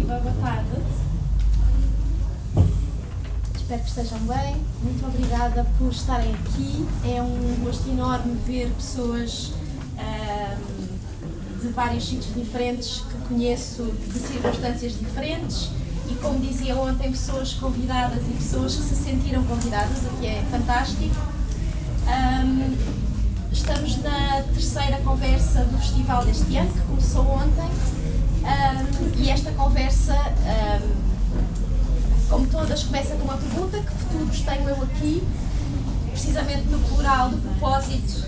Viva, boa tarde. Espero que estejam bem. Muito obrigada por estarem aqui. É um gosto enorme ver pessoas de vários sítios diferentes que conheço, de circunstâncias diferentes e, como dizia ontem, pessoas convidadas e pessoas que se sentiram convidadas, o que é fantástico. Estamos na terceira conversa do festival deste ano, que começou ontem, e esta conversa, como todas, começa com uma pergunta: que futuros tenho eu aqui? Precisamente no plural do propósito,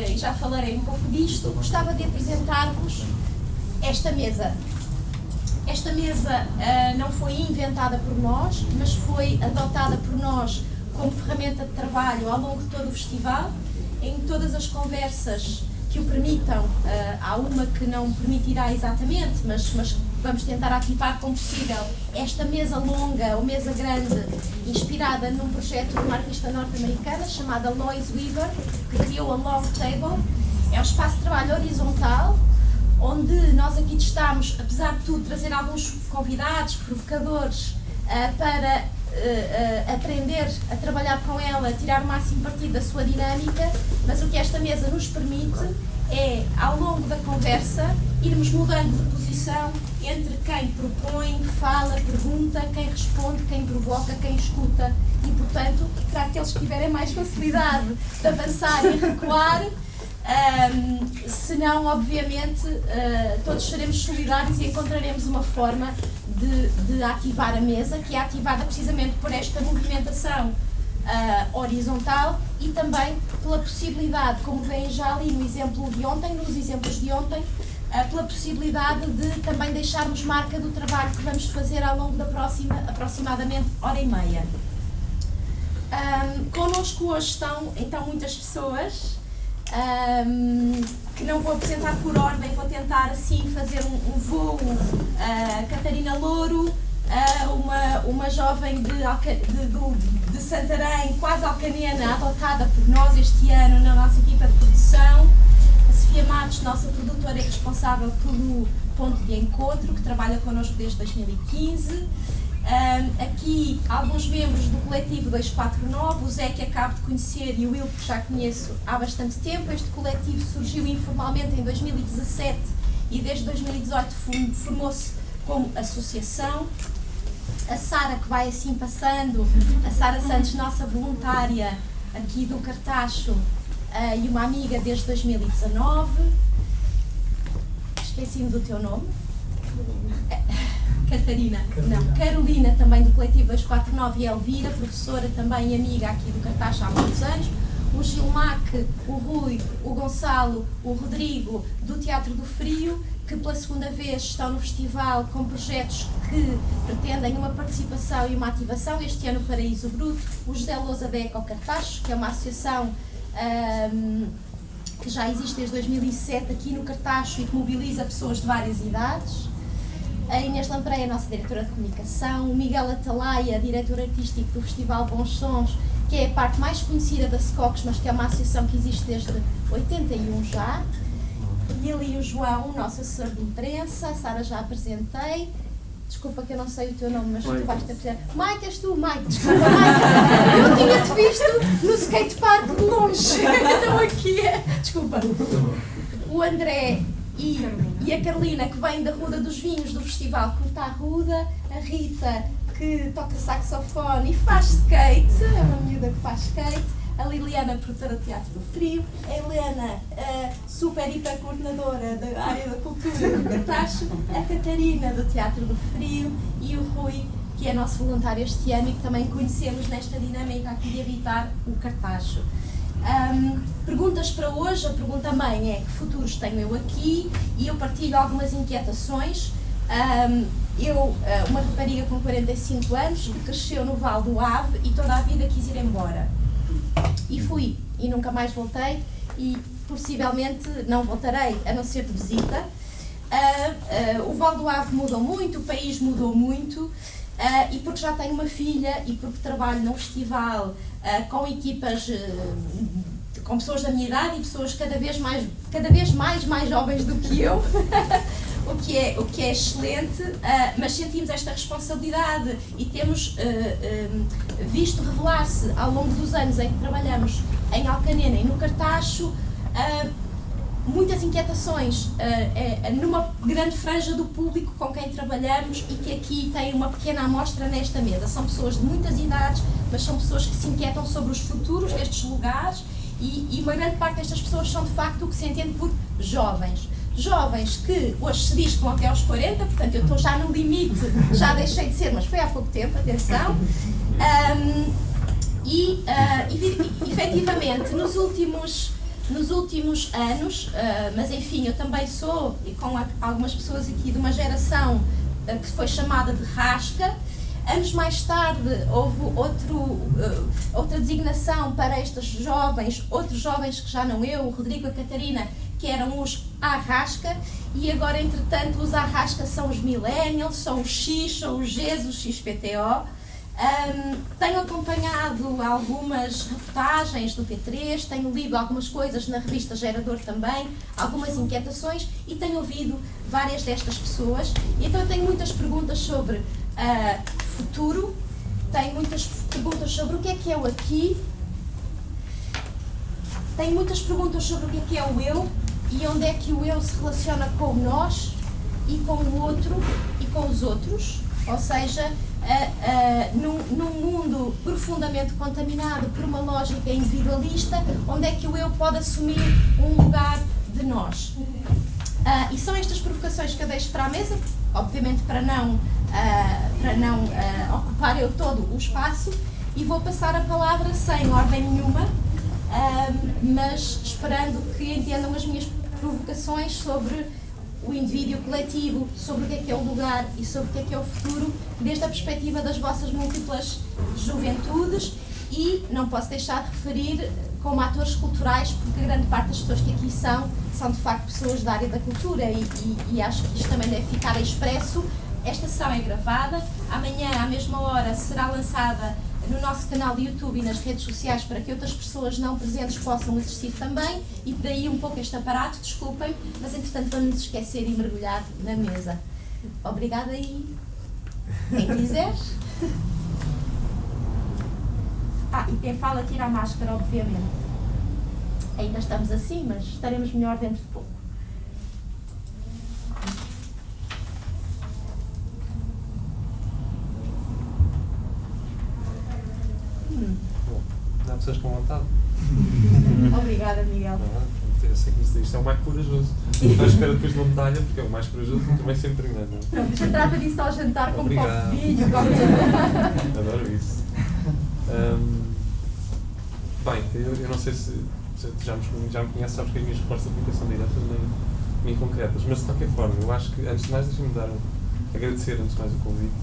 e já falarei um pouco disto. Gostava de apresentar-vos esta mesa. Esta mesa não foi inventada por nós, mas foi adotada por nós como ferramenta de trabalho ao longo de todo o festival. Em todas as conversas que o permitam, há uma que não permitirá exatamente, mas vamos tentar ativar como possível esta mesa longa ou mesa grande, inspirada num projeto de uma artista norte-americana chamada Lois Weaver, que criou a Long Table. É um espaço de trabalho horizontal, onde nós aqui estamos, apesar de tudo, trazer alguns convidados, provocadores, para aprender a trabalhar com ela, tirar o máximo partido da sua dinâmica, mas o que esta mesa nos permite é, ao longo da conversa, irmos mudando de posição entre quem propõe, fala, pergunta, quem responde, quem provoca, quem escuta, e, portanto, para aqueles que tiverem mais facilidade de avançar e recuar, senão, obviamente, todos seremos solidários e encontraremos uma forma de ativar a mesa, que é ativada precisamente por esta movimentação horizontal e também pela possibilidade, como veem já ali no exemplo de ontem, nos exemplos de ontem, pela possibilidade de também deixarmos marca do trabalho que vamos fazer ao longo da próxima, aproximadamente, hora e meia. Connosco hoje estão, então, muitas pessoas que não vou apresentar por ordem, vou tentar assim fazer um voo. Catarina Louro, uma jovem de Santarém, quase alcanena, adotada por nós este ano na nossa equipa de produção. A Sofia Matos, nossa produtora e responsável pelo Ponto de Encontro, que trabalha connosco desde 2015. Aqui alguns membros do coletivo 249, o Zé, que acabo de conhecer, e o Will, que já conheço há bastante tempo. Este coletivo surgiu informalmente em 2017 e desde 2018 formou-se como associação. A Sara, que vai assim passando, a Sara Santos, nossa voluntária aqui do Cartacho, e uma amiga desde 2019. Esqueci-me do teu nome. Catarina, não, Carolina, também do coletivo 249, e Elvira, professora também e amiga aqui do Cartacho há muitos anos. O Gilmac, o Rui, o Gonçalo, o Rodrigo, do Teatro do Frio, que pela segunda vez estão no festival com projetos que pretendem uma participação e uma ativação. Este ano o Paraíso Bruto. O José Lousa da Eco Cartacho, que é uma associação que já existe desde 2007 aqui no Cartacho e que mobiliza pessoas de várias idades. A Inês Lampreia, nossa diretora de comunicação. O Miguel Atalaia, diretor artístico do Festival Bons Sons, que é a parte mais conhecida da SCOCS, mas que é uma associação que existe desde 81 já. E ali o João, nosso assessor de imprensa. A Sara já apresentei. Desculpa que eu não sei o teu nome, mas tu vais te apresentar. Mike, és tu, Mike. Desculpa, Mike. Eu tinha-te visto no skatepark de longe. Então aqui é... Desculpa. O André e a Carolina, que vem da Ruda dos Vinhos, do festival Corta Ruda. A Rita, que toca saxofone e faz skate. É uma miúda que faz skate. A Liliana, produtora do Teatro do Frio. A Helena, super hiper coordenadora da área da cultura do Cartacho. A Catarina, do Teatro do Frio. E o Rui, que é nosso voluntário este ano e que também conhecemos nesta dinâmica aqui de habitar o Cartacho. Perguntas para hoje. A pergunta mãe é: que futuros tenho eu aqui? E eu partilho algumas inquietações. Uma rapariga com 45 anos que cresceu no Val do Ave e toda a vida quis ir embora. E fui, e nunca mais voltei, e possivelmente não voltarei, a não ser de visita. O Val do Ave mudou muito, o país mudou muito, e porque já tenho uma filha e porque trabalho num festival com equipas, com pessoas da minha idade e pessoas cada vez mais jovens do que eu, o que é excelente, mas sentimos esta responsabilidade e temos visto revelar-se ao longo dos anos em que trabalhamos em Alcanena e no Cartacho muitas inquietações numa grande franja do público com quem trabalhamos e que aqui tem uma pequena amostra nesta mesa. São pessoas de muitas idades, mas são pessoas que se inquietam sobre os futuros destes lugares e uma grande parte destas pessoas são de facto o que se entende por jovens. Jovens que hoje se diz que vão até aos 40, portanto eu estou já no limite, já deixei de ser, mas foi há pouco tempo, atenção. Efetivamente, nos últimos anos, mas enfim, eu também sou, e com algumas pessoas aqui, de uma geração que foi chamada de rasca. Anos mais tarde houve outra designação para estes jovens, outros jovens que já não eu, o Rodrigo e a Catarina, que eram os arrasca, e agora entretanto os arrasca são os millennials, são os X, são os Gs, os XPTO. Tenho acompanhado algumas reportagens do P3, tenho lido algumas coisas na revista Gerador também, algumas inquietações, e tenho ouvido várias destas pessoas. E então eu tenho muitas perguntas sobre futuro, tenho muitas perguntas sobre o que é o aqui, tenho muitas perguntas sobre o que é o eu e onde é que o eu se relaciona com o nós e com o outro e com os outros, ou seja, num mundo profundamente contaminado por uma lógica individualista, onde é que o eu pode assumir um lugar de nós. E são estas provocações que eu deixo para a mesa, obviamente para não ocupar eu todo o espaço, e vou passar a palavra sem ordem nenhuma, mas esperando que entendam as minhas provocações sobre o indivíduo coletivo, sobre o que é o lugar e sobre o que é o futuro, desde a perspectiva das vossas múltiplas juventudes. E não posso deixar de referir como atores culturais, porque a grande parte das pessoas que aqui são de facto pessoas da área da cultura e acho que isto também deve ficar expresso. Esta sessão é gravada, amanhã à mesma hora será lançada no nosso canal de YouTube e nas redes sociais para que outras pessoas não presentes possam assistir também, e daí um pouco este aparato, desculpem, mas entretanto vamos nos esquecer e mergulhar na mesa. Obrigada e quem quiser. E quem fala tira a máscara, obviamente. Ainda estamos assim, mas estaremos melhor dentro de pouco. Bom, dá pessoas com vontade. Obrigada, Miguel. Eu sei que isto é o mais corajoso. Estou à espera depois de uma medalha, porque é o mais corajoso que também sempre engana. Pronto, já trata disso ao jantar com um copo de vinho. Adoro isso. Bem, eu não sei se já me conhece, sabes que as minhas respostas de comunicação direta nem concretas, mas de qualquer forma, eu acho que antes de mais deixa-me agradecer antes de mais o convite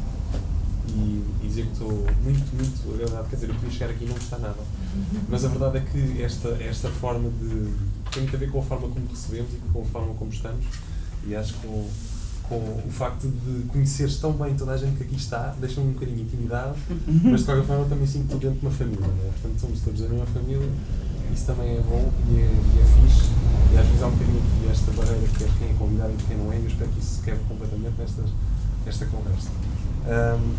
e dizer que estou muito agradado. Quer dizer, eu podia chegar aqui e não gostar nada, mas a verdade é que esta forma tem muito a ver com a forma como recebemos e com a forma como estamos, e acho que com o facto de conheceres tão bem toda a gente que aqui está, deixa-me um bocadinho intimidado, mas de qualquer forma também sinto que estou dentro de uma família, não é? Portanto, somos todos da mesma família, isso também é bom e é fixe, e às vezes há um bocadinho aqui esta barreira que é quem é convidado e quem não é, e eu espero que isso se quebre completamente nesta conversa.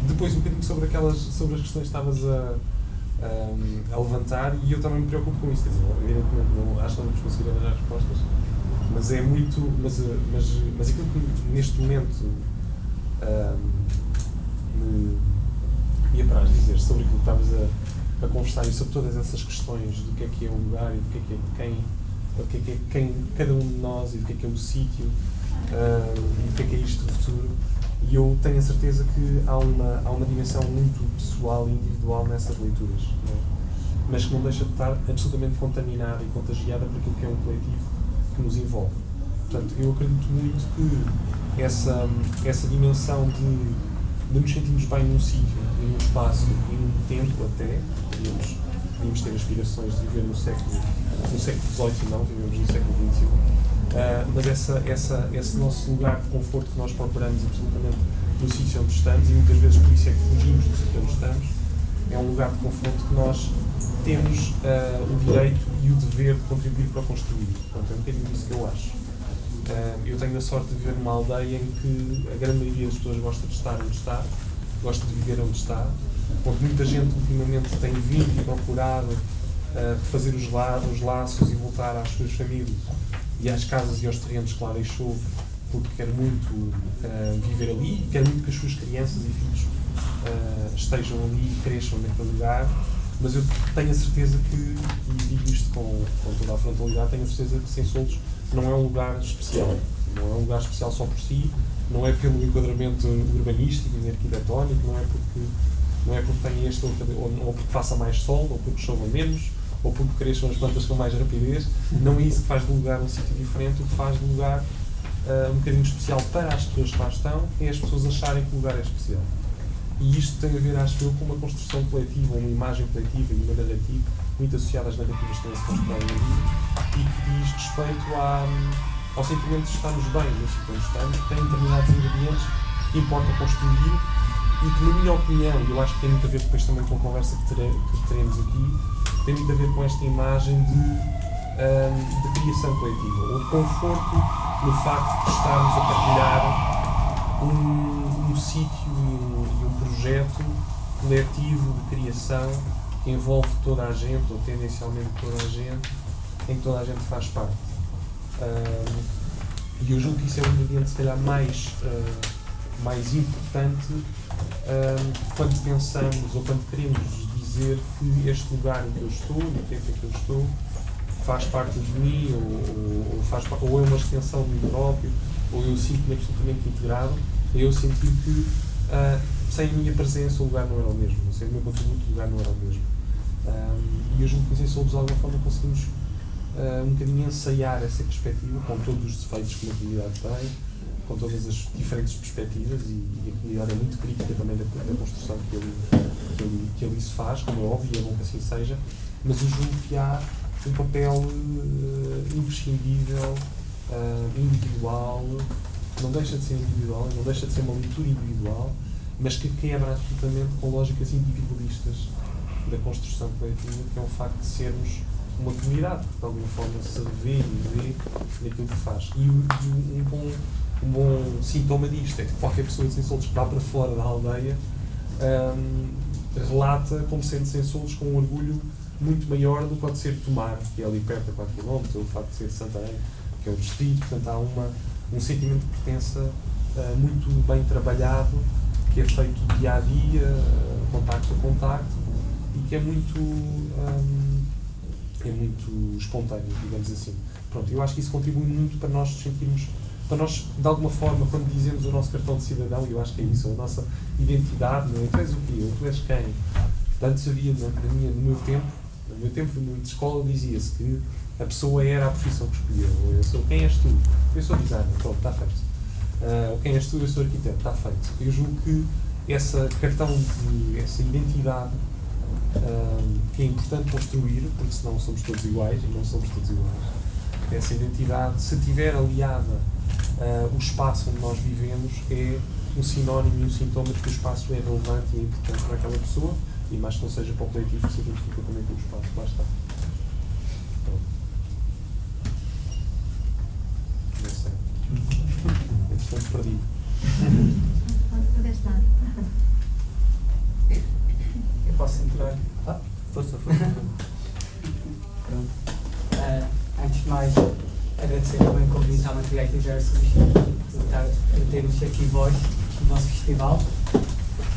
Depois um bocadinho sobre as questões que estavas a levantar, e eu também me preocupo com isso, quer dizer, evidentemente acho que não vamos conseguir arranjar respostas, mas é muito, mas aquilo que neste momento me apraz dizer sobre aquilo que estavas a conversar e sobre todas essas questões do que é um lugar e do que é quem cada um de nós, e do que é o sítio, e do que é isto do futuro. E eu tenho a certeza que há uma dimensão muito pessoal e individual nessas leituras, não é? Mas que não deixa de estar absolutamente contaminada e contagiada por aquilo que é um coletivo que nos envolve. Portanto, eu acredito muito que essa dimensão de nos sentirmos bem num sítio, e num espaço, e num tempo até, podíamos ter aspirações de viver no século XVIII e não, vivemos no século XXI, mas esse nosso lugar de conforto que nós procuramos absolutamente no sítio onde estamos, e muitas vezes por isso é que fugimos do sítio onde estamos, é um lugar de conforto que nós temos o direito e o dever de contribuir para construir. Portanto, é um bocadinho isso que eu acho. Eu tenho a sorte de viver numa aldeia em que a grande maioria das pessoas gosta de estar onde está, gosta de viver onde está, onde muita gente ultimamente tem vindo e procurado fazer os laços e voltar às suas famílias e às casas e aos terrenos que lá deixou, porque quer muito viver ali e quer muito que as suas crianças e filhos estejam ali e cresçam naquele lugar. Mas eu tenho a certeza que, e digo isto com toda a frontalidade, tenho a certeza que Sensolos não é um lugar especial. Não é um lugar especial só por si, não é pelo enquadramento urbanístico e arquitetónico, não é porque tem este ou porque faça mais sol, ou porque chova menos, ou porque cresçam as plantas com mais rapidez. Não é isso que faz do lugar um sítio diferente. O que faz do lugar um bocadinho especial para as pessoas que lá estão é as pessoas acharem que o lugar é especial. E isto tem a ver, acho eu, com uma construção coletiva, uma imagem coletiva e uma narrativa, muito associada às narrativas que se constroem ali, e que diz respeito ao sentimento de estarmos bem no sítio onde estamos, que tem determinados ingredientes que importa construir e que, na minha opinião, e eu acho que tem muito a ver depois também com a conversa que teremos aqui, tem muito a ver com esta imagem de criação coletiva, ou de conforto no facto de estarmos a partilhar um sítio e um projeto coletivo de criação que envolve toda a gente, ou tendencialmente toda a gente, em que toda a gente faz parte. E eu julgo que isso é o ingrediente, se calhar, mais importante quando pensamos ou quando queremos dizer que este lugar em que eu estou, no tempo em que eu estou, faz parte de mim, ou é uma extensão de mim próprio, ou eu sinto-me absolutamente integrado. Eu senti que sem a minha presença o lugar não era o mesmo, sem o meu contributo o lugar não era o mesmo. E eu julgo que em Sensolos de alguma forma conseguimos um bocadinho ensaiar essa perspectiva, com todos os defeitos que uma comunidade tem, com todas as diferentes perspectivas, e a comunidade é muito crítica também da construção que ali se faz, como é óbvio, e é bom que assim seja, mas eu julgo que há um papel imprescindível, individual, não deixa de ser individual, não deixa de ser uma leitura individual, mas que quebra absolutamente com lógicas individualistas da construção coletiva, que é o facto de sermos uma comunidade que de alguma forma se revê e vê naquilo que faz. E um bom sintoma disto é que qualquer pessoa de Sensolos que vá para fora da aldeia relata como sendo Sensolos com um orgulho muito maior do que pode ser Tomar, que é ali perto a 4 km, ou o facto de ser de Santarém, que é o distrito. Portanto, há um sentimento de pertença muito bem trabalhado, que é feito dia a dia, contacto a contacto, e que é muito espontâneo, digamos assim. Pronto, eu acho que isso contribui muito para nós sentirmos, para nós, de alguma forma, quando dizemos o nosso cartão de cidadão, eu acho que é isso, a nossa identidade, não é? Tu és o quê? Ou tu és quem? Antes havia, no meu tempo de escola, dizia-se que a pessoa era a profissão que escolheu. Eu sou, quem és tu? Eu sou designer, pronto, está feito. Ou quem és tu? Eu sou arquiteto, está feito. Eu julgo que essa identidade que é importante construir, porque senão somos todos iguais, e não somos todos iguais. Essa identidade, se estiver aliada o espaço onde nós vivemos, é um sinónimo e um sintoma de que o espaço é relevante e é importante para aquela pessoa, e mais que não seja para o coletivo que se identifica também com o espaço. Lá está. Não sei. Entretanto, perdi. Eu posso entrar? Força. Pronto. Antes de mais, agradecer também o convite à Materiais Diversos por termos aqui voz no nosso festival.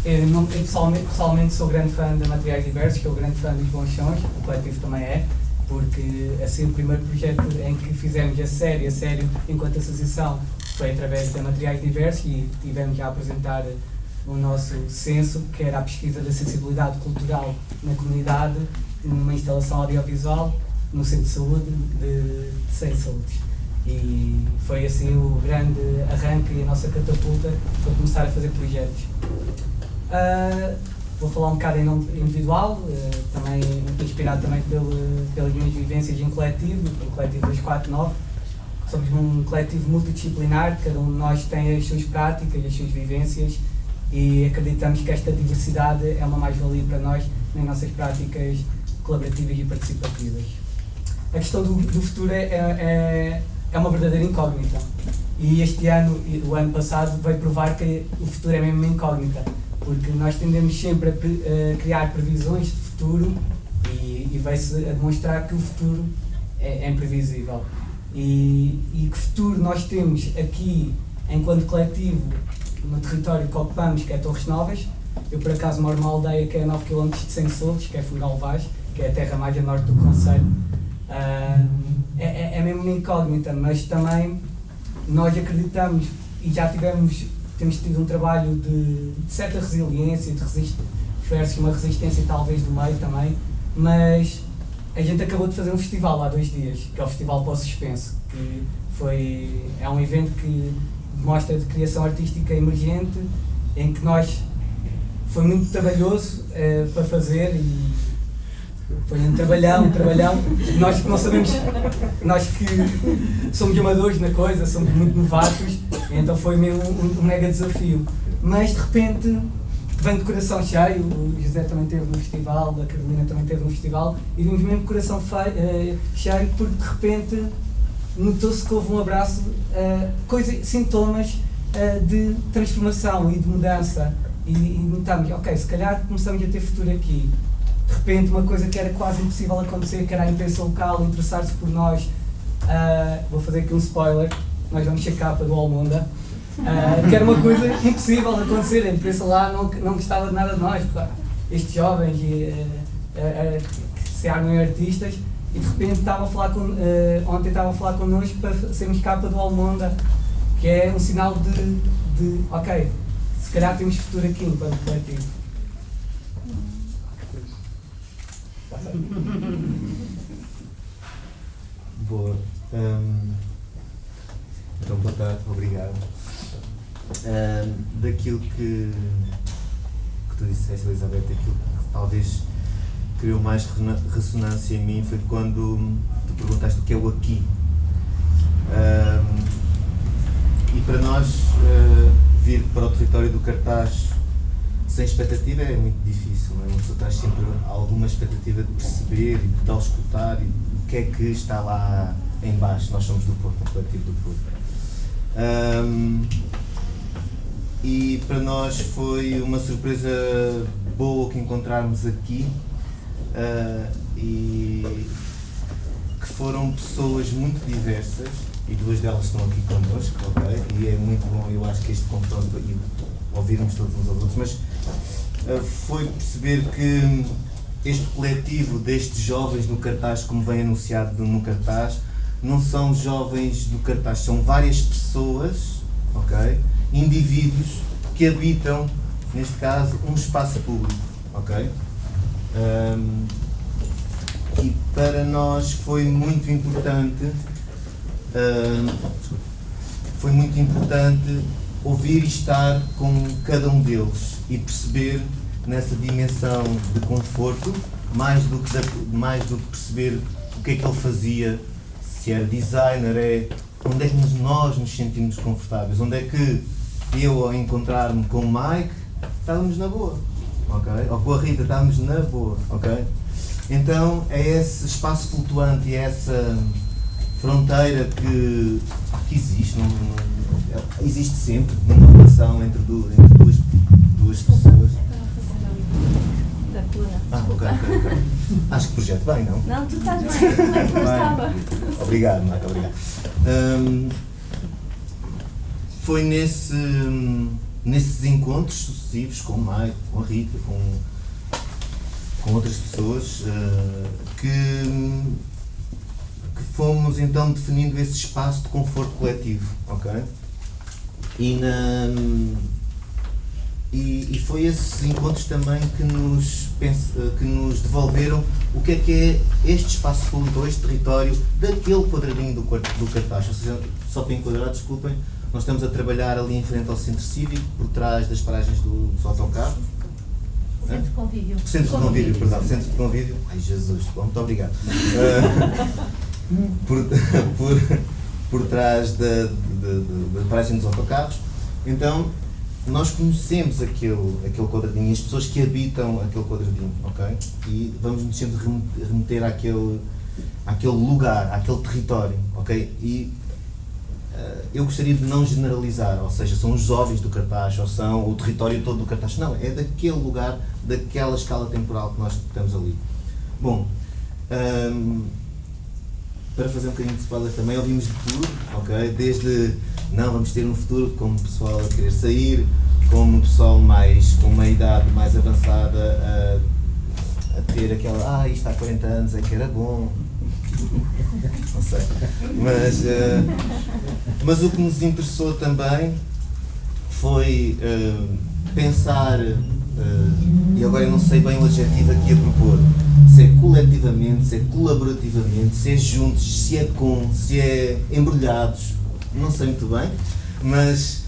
Eu pessoalmente sou grande fã da Materiais Diversos, sou grande fã dos Bons Sons, o coletivo também é, porque assim o primeiro projeto em que fizemos a sério enquanto associação foi através da Materiais Diversos, e tivemos a apresentar o nosso censo, que era a pesquisa da sensibilidade cultural na comunidade, numa instalação audiovisual no Centro de Saúde de Sensolos. E foi assim o grande arranque e a nossa catapulta para começar a fazer projetos. Vou falar um bocado em nome individual, também inspirado também pelas minhas vivências em coletivo, o coletivo 249. Somos um coletivo multidisciplinar, cada um de nós tem as suas práticas, as suas vivências, e acreditamos que esta diversidade é uma mais-valia para nós nas nossas práticas colaborativas e participativas. A questão do futuro é é uma verdadeira incógnita. E este ano, o ano passado, veio provar que o futuro é mesmo uma incógnita, porque nós tendemos sempre a criar previsões de futuro e vai-se a demonstrar que o futuro é imprevisível. E que futuro nós temos aqui, enquanto coletivo, no território que ocupamos, que é Torres Novas. Eu, por acaso, moro numa aldeia que é 9 km de Sensoldos, que é Fungal Vaz, que é a terra mais a norte do concelho. É mesmo uma incógnita, mas também nós acreditamos e já temos tido um trabalho de certa resiliência, refere-se uma resistência talvez do meio também, mas a gente acabou de fazer um festival há 2 dias, que é o Festival Pós Suspenso, que é um evento que mostra de criação artística emergente, em que foi muito trabalhoso para fazer e foi um trabalhão, nós que não sabemos, nós que somos amadores na coisa, somos muito novatos, então foi mesmo um mega desafio, mas de repente vem de coração cheio. O José também esteve no festival, a Carolina também esteve no festival e vimos mesmo de coração cheio porque de repente notou-se que houve um abraço, sintomas de transformação e de mudança e notamos, ok, se calhar começamos a ter futuro aqui. De repente uma coisa que era quase impossível acontecer, que era a imprensa local interessar-se por nós, vou fazer aqui um spoiler, nós vamos ser capa do Almonda, que era uma coisa impossível de acontecer, a imprensa lá não gostava de nada de nós, estes jovens que se armam artistas, e de repente ontem estavam a falar connosco para sermos capa do Almonda, que é um sinal de ok, se calhar temos futuro aqui enquanto coletivo. Boa. Então, boa tarde, obrigado. Daquilo que tu disseste, Elizabeth, aquilo que talvez criou mais ressonância em mim foi quando tu perguntaste o que é o aqui. E para nós, vir para o território do cartaz sem expectativa é muito difícil, não é? Uma pessoa traz sempre alguma expectativa de perceber e de auscultar e o que é que está lá em baixo. Nós somos do Porto, um coletivo do Porto. E para nós foi uma surpresa boa que encontrarmos aqui e que foram pessoas muito diversas e 2 delas estão aqui connosco, ok? E é muito bom, eu acho que este confronto e ouvirmos todos uns aos outros, mas foi perceber que este coletivo destes jovens no cartaz, como vem anunciado no cartaz, não são jovens do cartaz, são várias pessoas, ok? Indivíduos que habitam, neste caso, um espaço público, ok? E para nós foi muito importante ouvir e estar com cada um deles e perceber nessa dimensão de conforto, mais do que perceber o que é que ele fazia, se era designer, onde é que nós nos sentimos confortáveis, onde é que eu, ao encontrar-me com o Mike, estávamos na boa, ok? Ou com a Rita, estávamos na boa, ok? Então é esse espaço flutuante e essa fronteira que existe, existe sempre numa relação entre duas pessoas. Da cura. Ok. Acho que o projeto bem, não? Não, tu estás bem, como é que eu estava? Obrigado, Marta, obrigado. Foi nesses encontros sucessivos com o Mike, com a Rita, com outras pessoas, que fomos então definindo esse espaço de conforto coletivo, ok? E foi esses encontros também que nos devolveram o que é este espaço público, este território daquele quadradinho do cartaz. Ou seja, só para enquadrar, desculpem, nós estamos a trabalhar ali em frente ao Centro Cívico, por trás das paragens dos autocarros. Centro de Convívio. Centro de Convívio, perdão, Centro de Convívio. Ai, Jesus, bom, muito obrigado. Por trás da paragem dos autocarros. Então, nós conhecemos aquele quadradinho e as pessoas que habitam aquele quadradinho, ok? E vamos nos sempre remeter àquele lugar, àquele território, ok? E eu gostaria de não generalizar, ou seja, são os jovens do Cartaz, ou são o território todo do Cartaz. Não, é daquele lugar, daquela escala temporal que nós temos ali. Bom, para fazer um bocadinho de spoiler também, ouvimos de tudo, ok? Desde, não, vamos ter um futuro como o pessoal a querer sair, como o pessoal com uma idade mais avançada a ter aquela, isto há 40 anos é que era bom. Não sei. Mas o que nos interessou também foi pensar, e agora eu não sei bem o adjetivo aqui a propor, se é coletivamente, se é colaborativamente, se é juntos, se é embrulhados, não sei muito bem, mas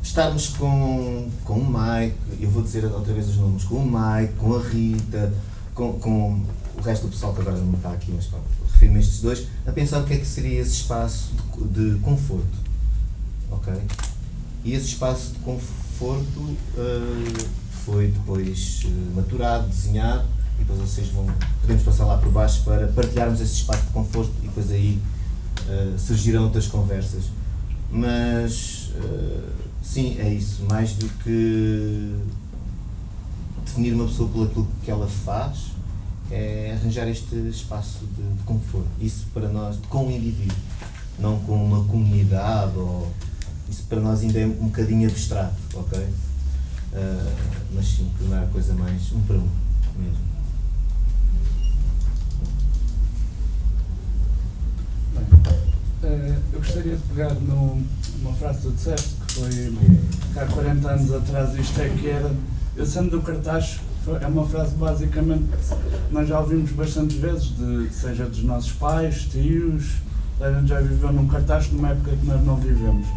estarmos com o Mike, eu vou dizer outra vez os nomes, com o Mike, com a Rita, com o resto do pessoal que agora não está aqui, mas refiro-me a estes dois, a pensar o que é que seria esse espaço de conforto, ok? E esse espaço de conforto foi depois maturado, desenhado, e depois vocês podemos passar lá por baixo para partilharmos esse espaço de conforto e depois aí surgirão outras conversas. Mas sim, é isso, mais do que definir uma pessoa por aquilo que ela faz, é arranjar este espaço de conforto. Isso para nós, com o indivíduo, não com uma comunidade, isso para nós ainda é um bocadinho abstrato, ok? Mas sim, tornar a coisa mais um para um mesmo. Bem, eu gostaria de pegar numa frase que tu disseste, que foi que há 40 anos atrás isto é que era. Eu sendo do Cartaz, é uma frase basicamente que nós já ouvimos bastantes vezes, seja dos nossos pais, tios, a gente já viveu num Cartaz numa época que nós não vivemos.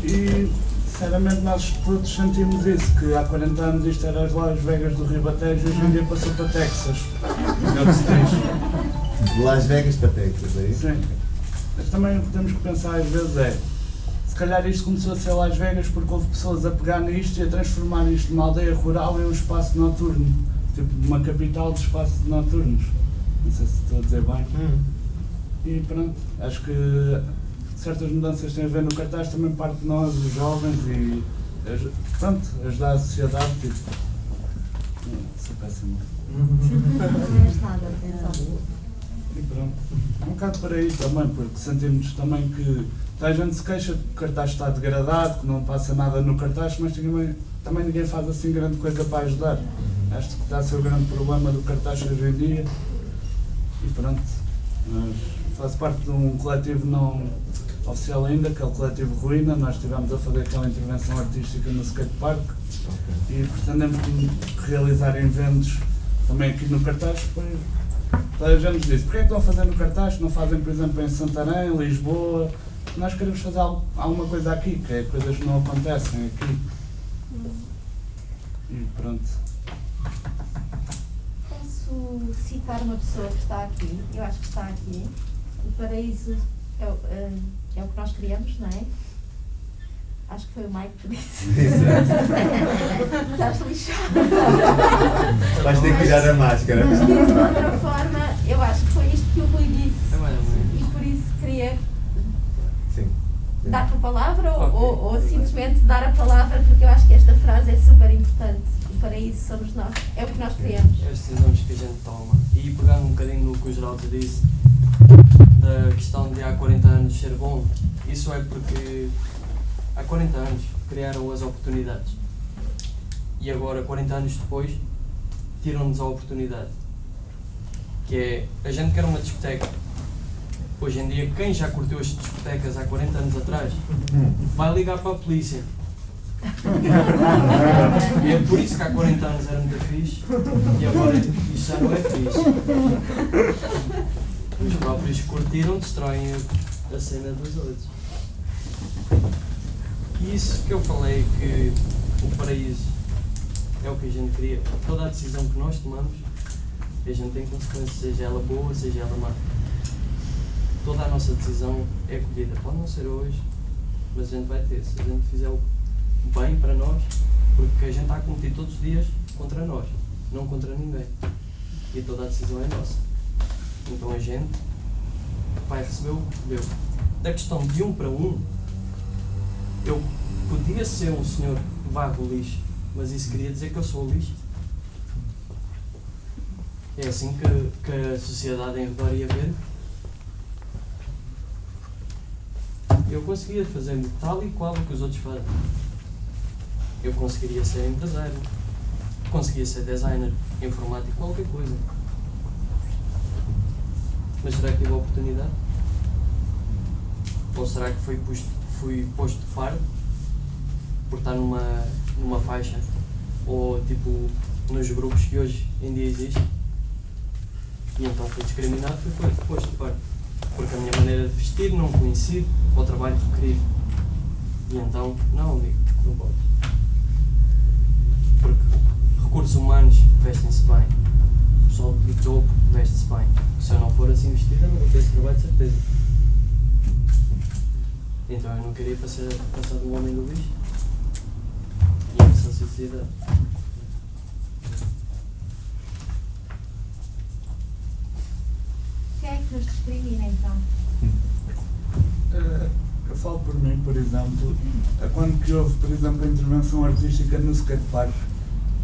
E sinceramente nós todos sentimos isso, que há 40 anos isto era as Las Vegas do Ribatejo e hoje em dia passou para Texas. É o que se diz. De Las Vegas para Texas, é isso? Sim. Mas também o que temos que pensar às vezes se calhar isto começou a ser Las Vegas porque houve pessoas a pegar nisto e a transformar isto numa aldeia rural em um espaço noturno, tipo uma capital de espaços noturnos. Não sei se estou a dizer bem. E pronto, acho que certas mudanças têm a ver no Cartaz, também parte de nós, os jovens, e pronto, ajudar a sociedade, tipo. Sou péssimo. Não és nada, E pronto, é um bocado por aí também, porque sentimos também que a gente se queixa que o Cartaz está degradado, que não passa nada no Cartaz, mas também ninguém faz assim grande coisa para ajudar. Acho que está a ser o grande problema do Cartaz hoje em dia. E pronto, mas faço parte de um coletivo não oficial ainda, que é o Coletivo Ruína. Nós estivemos a fazer aquela intervenção artística no skatepark e pretendemos realizar eventos também aqui no Cartaz. Toda a gente nos disse, porque é que estão a fazer no Cartaz? Não fazem, por exemplo, em Santarém, Lisboa? Nós queremos fazer alguma coisa aqui, que é coisas que não acontecem aqui. E pronto. Posso citar uma pessoa que está aqui? Eu acho que está aqui. O paraíso é o que nós queríamos, não é? Acho que foi o Mike que disse. Exato. Estás lixado. Vais ter que tirar a máscara. Mas de outra forma, eu acho que foi isto que o Rui disse. E por isso queria dar-te a palavra ou simplesmente dar a palavra, porque eu acho que esta frase é super importante. O paraíso somos nós. É o que nós queremos. As decisões que a gente toma. E pegando um bocadinho no que o Geraldo disse, da questão de há 40 anos ser bom, isso é porque há 40 anos criaram as oportunidades e agora, 40 anos depois, tiram-nos a oportunidade, que é, a gente quer uma discoteca. Hoje em dia, quem já curtiu as discotecas há 40 anos atrás vai ligar para a polícia. E é por isso que há 40 anos era muito fixe e agora isto já não é fixe. Os próprios que curtiram destroem a cena dos outros. E isso que eu falei, que o paraíso é o que a gente queria. Toda a decisão que nós tomamos, a gente tem consequências, seja ela boa, seja ela má. Toda a nossa decisão é colhida. Pode não ser hoje, mas a gente vai ter. Se a gente fizer o bem para nós, porque a gente está a competir todos os dias contra nós, não contra ninguém. E toda a decisão é nossa. Então a gente vai receber o que recebeu. da questão de 1 para 1, eu podia ser um senhor vago lixo, mas isso queria dizer que eu sou o lixo. É assim que a sociedade em redor ia ver. Eu conseguia fazer tal e qual o que os outros fazem. Eu conseguiria ser empresário, conseguia ser designer, informático, qualquer coisa. Mas será que tive a oportunidade? Ou será que fui posto de faro por estar numa faixa? Ou tipo nos grupos que hoje em dia existem? E então fui discriminado, fui posto de faro. Porque a minha maneira de vestir não coincide com o trabalho que eu queria. E então, não amigo, não podes. Porque recursos humanos vestem-se bem. O pessoal do topo veste-se bem. Se eu não for assim vestido, eu não vou ter esse trabalho de certeza. Então eu não queria passar do homem do lixo. E essa sociedade. Quem é que nos discrimina então? Eu falo por mim, por exemplo, quando que houve, por exemplo, a intervenção artística no skatepark,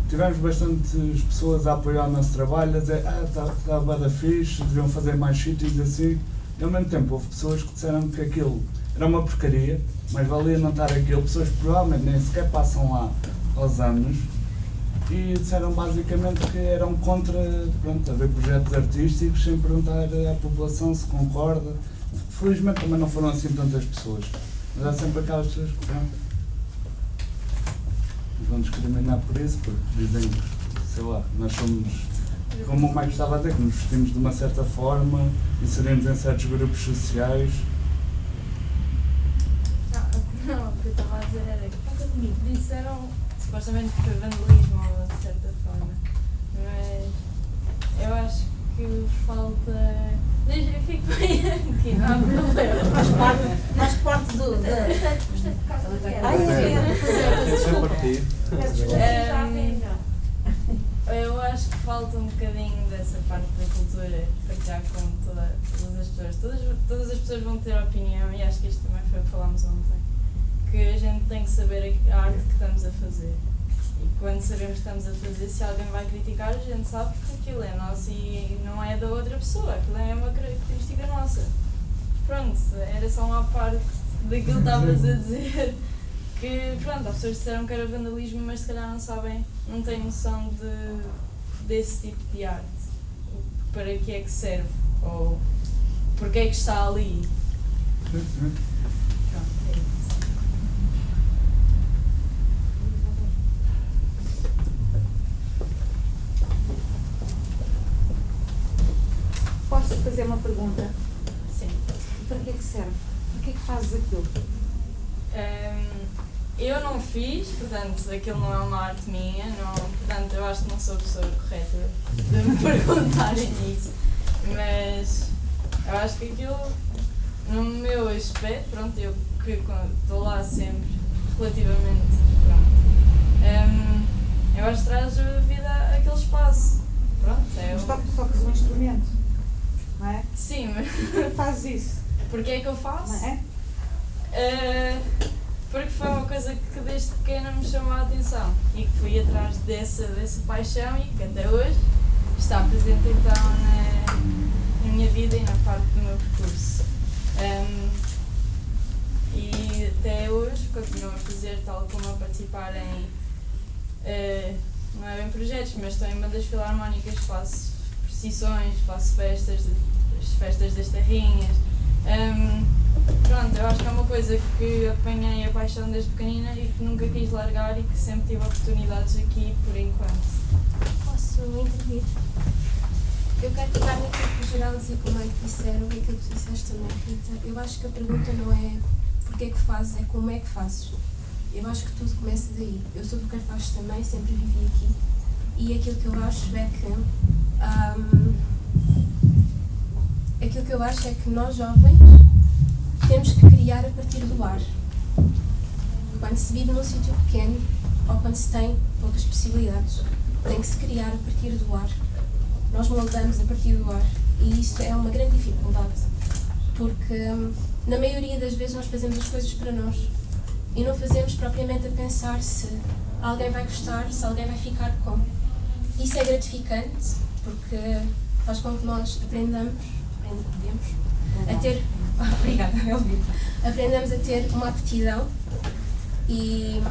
tivemos bastantes pessoas a apoiar o nosso trabalho, a dizer, está bada fixe, deviam fazer mais sítios assim, e ao mesmo tempo houve pessoas que disseram que aquilo era uma porcaria, mas valia não estar aquilo, pessoas que provavelmente nem sequer passam lá aos anos, e disseram basicamente que eram contra, pronto, haver projetos artísticos sem perguntar à população se concorda. Felizmente também não foram assim tantas pessoas, mas há sempre aquelas pessoas que nos vão discriminar por isso, porque dizem que, sei lá, nós somos, como o Mike estava a dizer, que nos vestimos de uma certa forma, inserimos em certos grupos sociais. Não, o que eu estava a dizer era que disseram supostamente que foi vandalismo de certa forma, mas eu acho que falta. Eu fico bem aqui, não há problema. Faz parte do. Eu acho que falta um bocadinho dessa parte da cultura, partilhar com todas as pessoas. Todas as pessoas vão ter opinião, e acho que isto também foi o que falámos ontem. Que a gente tem que saber a arte que estamos a fazer. E quando sabemos que estamos a fazer, se alguém vai criticar, a gente sabe que aquilo é nosso e não é da outra pessoa, aquilo é uma característica nossa. Pronto, era só uma parte daquilo que estavas a dizer, que pronto, as pessoas disseram que era vandalismo, mas se calhar não sabem, não têm noção desse tipo de arte. Para que é que serve, ou porque é que está ali. Pronto, é isso. Posso fazer uma pergunta? Sim. Para que é que serve? Para que é que fazes aquilo? Eu não fiz, portanto, aquilo não é uma arte minha, não, portanto, eu acho que não sou a pessoa correta de me perguntarem isso, mas eu acho que aquilo, no meu aspecto, pronto, eu que estou lá sempre, relativamente, pronto, eu acho que traz vida àquele espaço, pronto, é Mas tocas um instrumento, não é? Sim, mas Por que fazes isso? porque é que eu faço? Não é? Porque foi uma coisa que desde pequena me chamou a atenção e que fui atrás dessa paixão e que até hoje está presente então na minha vida e na parte do meu percurso. E até hoje continuo a fazer, tal como a participar em, não é bem projetos, mas estou em bandas filarmónicas, faço procissões, faço festas das terrinhas. Pronto, eu acho que é uma coisa que apanhei a paixão desde pequenina e que nunca quis largar e que sempre tive oportunidades aqui por enquanto. Posso intervir? Eu quero pegar naquilo que o Geraldo e como é que disseram e aquilo que disseste também, Rita. Eu acho que a pergunta não é porque é que fazes, é como é que fazes. Eu acho que tudo começa daí. Eu sou do cartaz também, sempre vivi aqui. E aquilo que eu acho é que nós jovens temos que criar a partir do ar. Quando se vive num sítio pequeno ou quando se tem poucas possibilidades, tem que se criar a partir do ar. Nós moldamos a partir do ar e isso é uma grande dificuldade, porque na maioria das vezes nós fazemos as coisas para nós e não fazemos propriamente a pensar se alguém vai gostar, se alguém vai ficar com. Isso é gratificante porque faz com que nós aprendamos a ter... Obrigada, Elvira. Aprendamos a ter uma aptidão e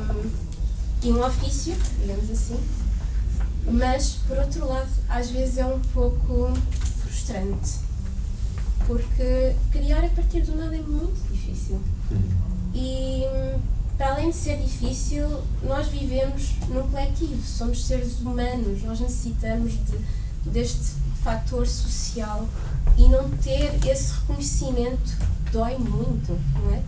um ofício, digamos assim, mas, por outro lado, às vezes é um pouco frustrante, porque criar a partir do nada é muito difícil. E, para além de ser difícil, nós vivemos num coletivo, somos seres humanos, nós necessitamos deste fator social e não ter esse reconhecimento dói muito, não é?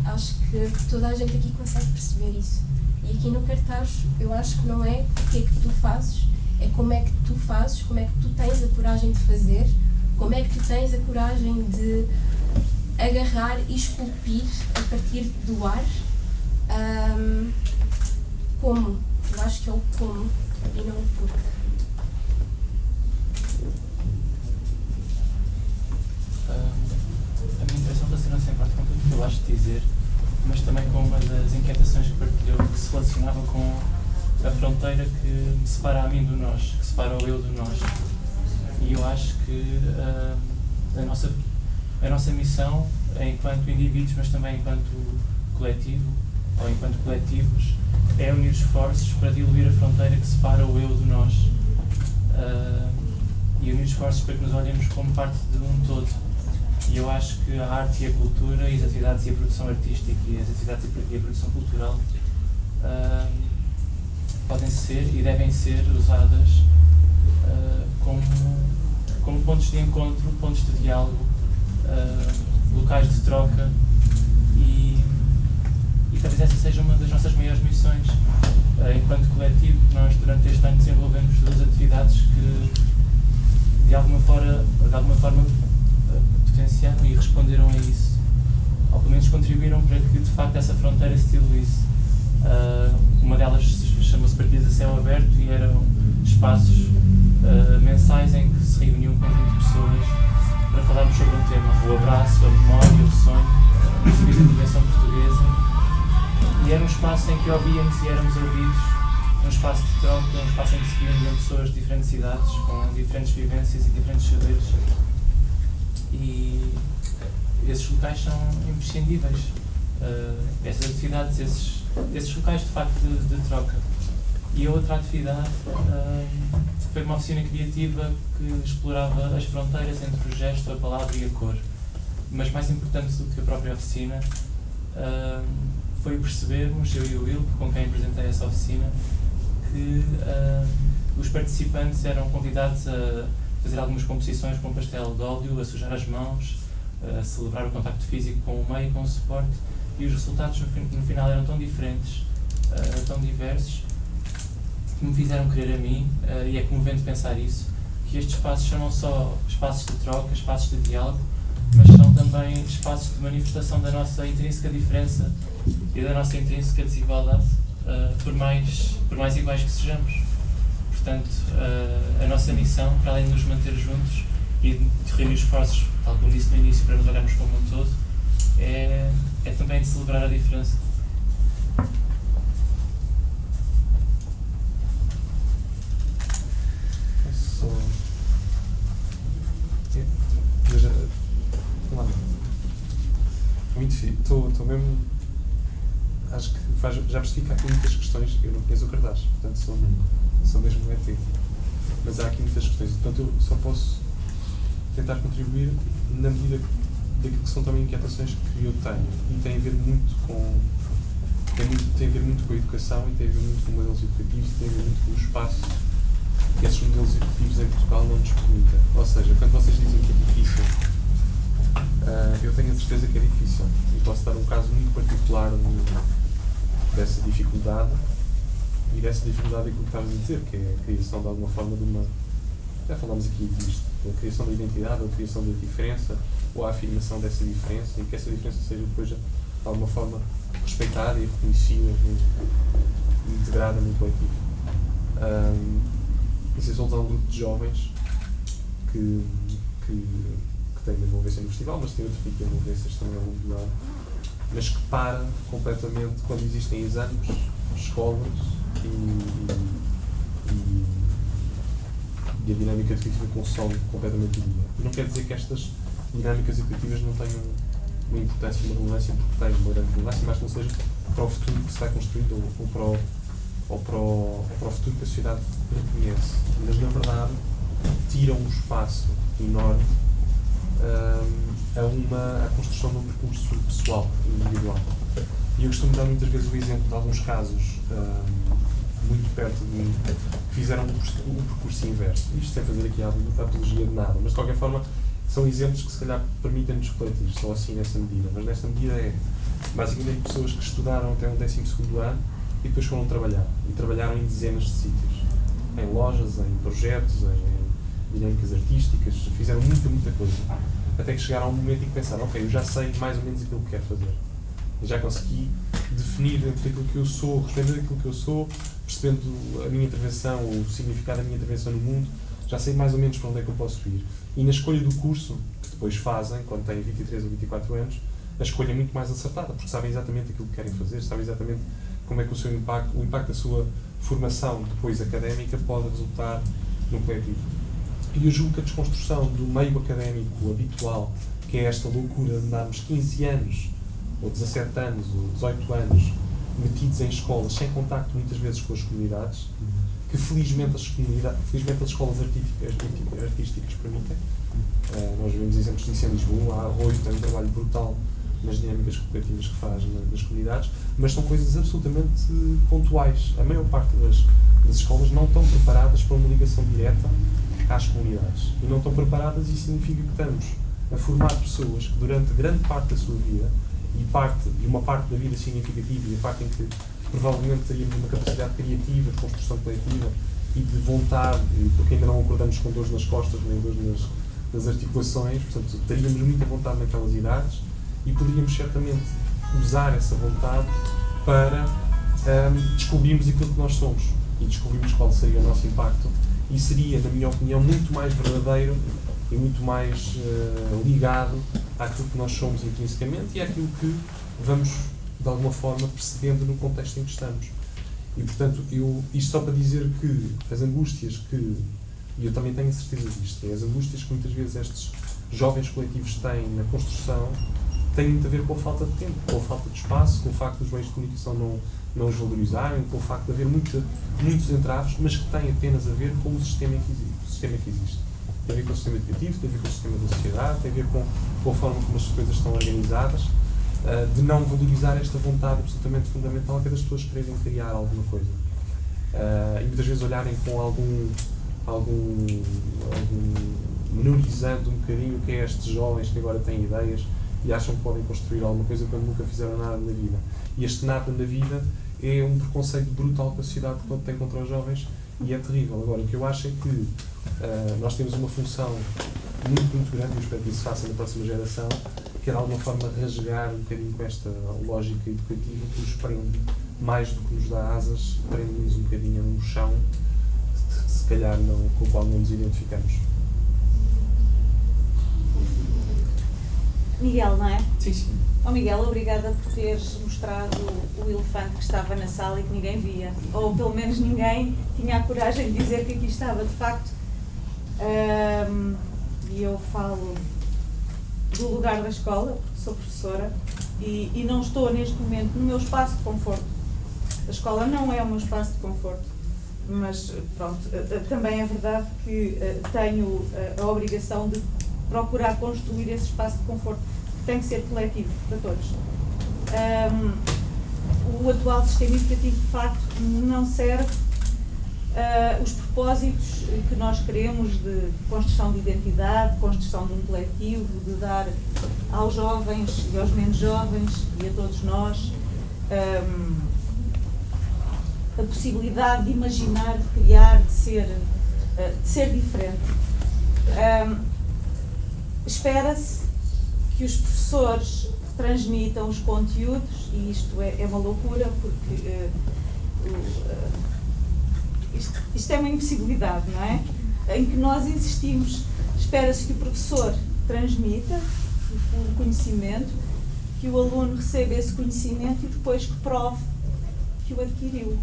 Acho que toda a gente aqui consegue perceber isso. E aqui no cartaz eu acho que não é o que é que tu fazes, é como é que tu fazes, como é que tu tens a coragem de fazer, como é que tu tens a coragem de agarrar e esculpir a partir do ar. Como? Eu acho que é o como e não o porque. A minha impressão relaciona-se em parte com tudo que eu acho de dizer, mas também com uma das inquietações que partilhou, que se relacionava com a fronteira que me separa a mim do nós, que separa o eu do nós. E eu acho que a nossa missão, enquanto indivíduos, mas também enquanto coletivo, ou enquanto coletivos, é unir esforços para diluir a fronteira que separa o eu do nós. E unir esforços para que nos olhemos como parte de um todo. E eu acho que a arte e a cultura, e as atividades e a produção artística e as atividades e a produção cultural podem ser e devem ser usadas como pontos de encontro, pontos de diálogo, locais de troca e talvez essa seja uma das nossas maiores missões. Enquanto coletivo, nós durante este ano desenvolvemos 2 atividades que de alguma forma potenciaram e responderam a isso, ou pelo menos contribuíram para que de facto essa fronteira se diluísse. Uma delas chama-se Partidas a Céu Aberto e eram espaços mensais em que se reuniam um conjunto de pessoas para falarmos sobre um tema, o abraço, a memória, o sonho, a intervenção portuguesa, e era um espaço em que ouvíamos e éramos ouvidos, um espaço de troca, um espaço em que se reuniam pessoas de diferentes idades, com diferentes vivências e diferentes saberes. E esses locais são imprescindíveis. Essas atividades, esses locais de facto de troca. E a outra atividade foi uma oficina criativa que explorava as fronteiras entre o gesto, a palavra e a cor. Mas mais importante do que a própria oficina foi percebermos, eu e o Will, com quem apresentei essa oficina, que os participantes eram convidados a fazer algumas composições com pastel de óleo, a sujar as mãos, a celebrar o contacto físico com o meio e com o suporte, e os resultados no final eram tão diferentes, tão diversos, que me fizeram querer a mim, e é comovente pensar isso, que estes espaços são não só espaços de troca, espaços de diálogo, mas são também espaços de manifestação da nossa intrínseca diferença e da nossa intrínseca desigualdade, por mais iguais que sejamos. Portanto, a nossa missão, para além de nos manter juntos e de reunir esforços, tal como disse no início, para nos olharmos como um todo, é também de celebrar a diferença. Muito fixe. Estou mesmo. Acho que já percebi que há aqui muitas questões. Eu não conheço o cartaz, portanto sou mesmo negativo. Mas há aqui muitas questões. Portanto, eu só posso tentar contribuir na medida daquilo que são também inquietações que eu tenho. E tem a ver muito com. Tem a ver muito com a educação e tem a ver muito com modelos educativos e tem a ver muito com o espaço que esses modelos educativos em Portugal não nos permitem. Ou seja, quando vocês dizem que é difícil, eu tenho a certeza que é difícil. E posso dar um caso muito particular dessa dificuldade e dessa dificuldade aquilo que estavas a dizer, que é a criação de alguma forma de uma. Já falámos aqui disto, a criação da identidade, ou a criação da diferença, ou a afirmação dessa diferença, e que essa diferença seja depois, de alguma forma, respeitada e reconhecida e integrada no coletivo. Vocês são um grupo de jovens que tem uma envolvência no festival, mas tem outro tipo de envolvências também ao longo do ano, mas que para completamente quando existem exames, escolas e a dinâmica educativa consome completamente o dia. E não quer dizer que estas dinâmicas educativas não tenham uma importância e uma relevância, porque têm uma grande relevância, mas que não seja para o futuro que se vai construir ou para o futuro que a sociedade reconhece. Mas, na verdade, tiram um espaço enorme à construção de um percurso pessoal e individual. E eu costumo dar muitas vezes o exemplo de alguns casos muito perto de mim que fizeram um percurso inverso. Isto sem fazer aqui a apologia de nada, mas de qualquer forma são exemplos que se calhar permitem-nos refletir, só assim nessa medida. Mas nesta medida é basicamente pessoas que estudaram até o 12º ano e depois foram trabalhar. E trabalharam em dezenas de sítios. Em lojas, em projetos, em dinâmicas artísticas, fizeram muita coisa. Até que chegaram a um momento em que pensaram, ok, eu já sei mais ou menos aquilo que quero fazer. Eu já consegui definir dentro daquilo que eu sou, respondendo aquilo que eu sou, percebendo a minha intervenção, o significado da minha intervenção no mundo, já sei mais ou menos para onde é que eu posso ir. E na escolha do curso, que depois fazem, quando têm 23 ou 24 anos, a escolha é muito mais acertada, porque sabem exatamente aquilo que querem fazer, sabem exatamente como é que o impacto da sua formação depois académica pode resultar no coletivo. E eu julgo que a desconstrução do meio académico habitual, que é esta loucura de andarmos 15 anos, ou 17 anos, ou 18 anos, metidos em escolas, sem contacto muitas vezes com as comunidades, que felizmente as escolas artísticas permitem. Nós vemos exemplos disso em Lisboa, a Arroio tem um trabalho brutal nas dinâmicas cooperativas que faz nas comunidades, mas são coisas absolutamente pontuais. A maior parte das escolas não estão preparadas para uma ligação direta às comunidades. E não estão preparadas, isso significa que estamos a formar pessoas que durante grande parte da sua vida, e uma parte da vida significativa, e a parte em que provavelmente teríamos uma capacidade criativa, de construção coletiva e de vontade, porque ainda não acordamos com dores nas costas, nem dores nas articulações, portanto, teríamos muita vontade naquelas idades e poderíamos certamente usar essa vontade para descobrirmos aquilo que nós somos e descobrirmos qual seria o nosso impacto, e seria, na minha opinião, muito mais verdadeiro e muito mais ligado àquilo que nós somos intrinsecamente e àquilo que vamos, de alguma forma, percebendo no contexto em que estamos. E, portanto, isto só para dizer que as angústias e eu também tenho a certeza disto, as angústias que muitas vezes estes jovens coletivos têm na construção têm muito a ver com a falta de tempo, com a falta de espaço, com o facto dos meios de comunicação não os valorizarem, com o facto de haver muitos entraves, mas que têm apenas a ver com o sistema que existe. Tem a ver com o sistema educativo, tem a ver com o sistema da sociedade, tem a ver com a forma como as coisas estão organizadas, de não valorizar esta vontade absolutamente fundamental que é das pessoas quererem criar alguma coisa. E muitas vezes olharem com algum menorizando um bocadinho o que é estes jovens que agora têm ideias e acham que podem construir alguma coisa quando nunca fizeram nada na vida. E este nada na vida é um preconceito brutal que a sociedade tem contra os jovens e é terrível. Agora, o que eu acho é que nós temos uma função muito grande, e eu espero que isso se faça na próxima geração, que é de alguma forma rasgar um bocadinho com esta lógica educativa que nos prende, mais do que nos dá asas, prende-nos um bocadinho num chão, se calhar com o qual não nos identificamos. Miguel, não é? Sim, sim. Oh Miguel, obrigada por teres mostrado o elefante que estava na sala e que ninguém via. Ou pelo menos ninguém tinha a coragem de dizer que aqui estava, de facto. E eu falo do lugar da escola, porque sou professora, e não estou neste momento no meu espaço de conforto. A escola não é o meu espaço de conforto, mas pronto, também é verdade que tenho a obrigação de procurar construir esse espaço de conforto, que tem que ser coletivo para todos. O atual sistema educativo, de facto, não serve os propósitos que nós queremos de construção de identidade, de construção de um coletivo, de dar aos jovens e aos menos jovens e a todos nós a possibilidade de imaginar, de criar, de ser diferente. Espera-se que os professores transmitam os conteúdos, e isto é uma loucura, porque isto é uma impossibilidade, não é? Em que nós insistimos. Espera-se que o professor transmita o conhecimento, que o aluno receba esse conhecimento e depois que prove que o adquiriu.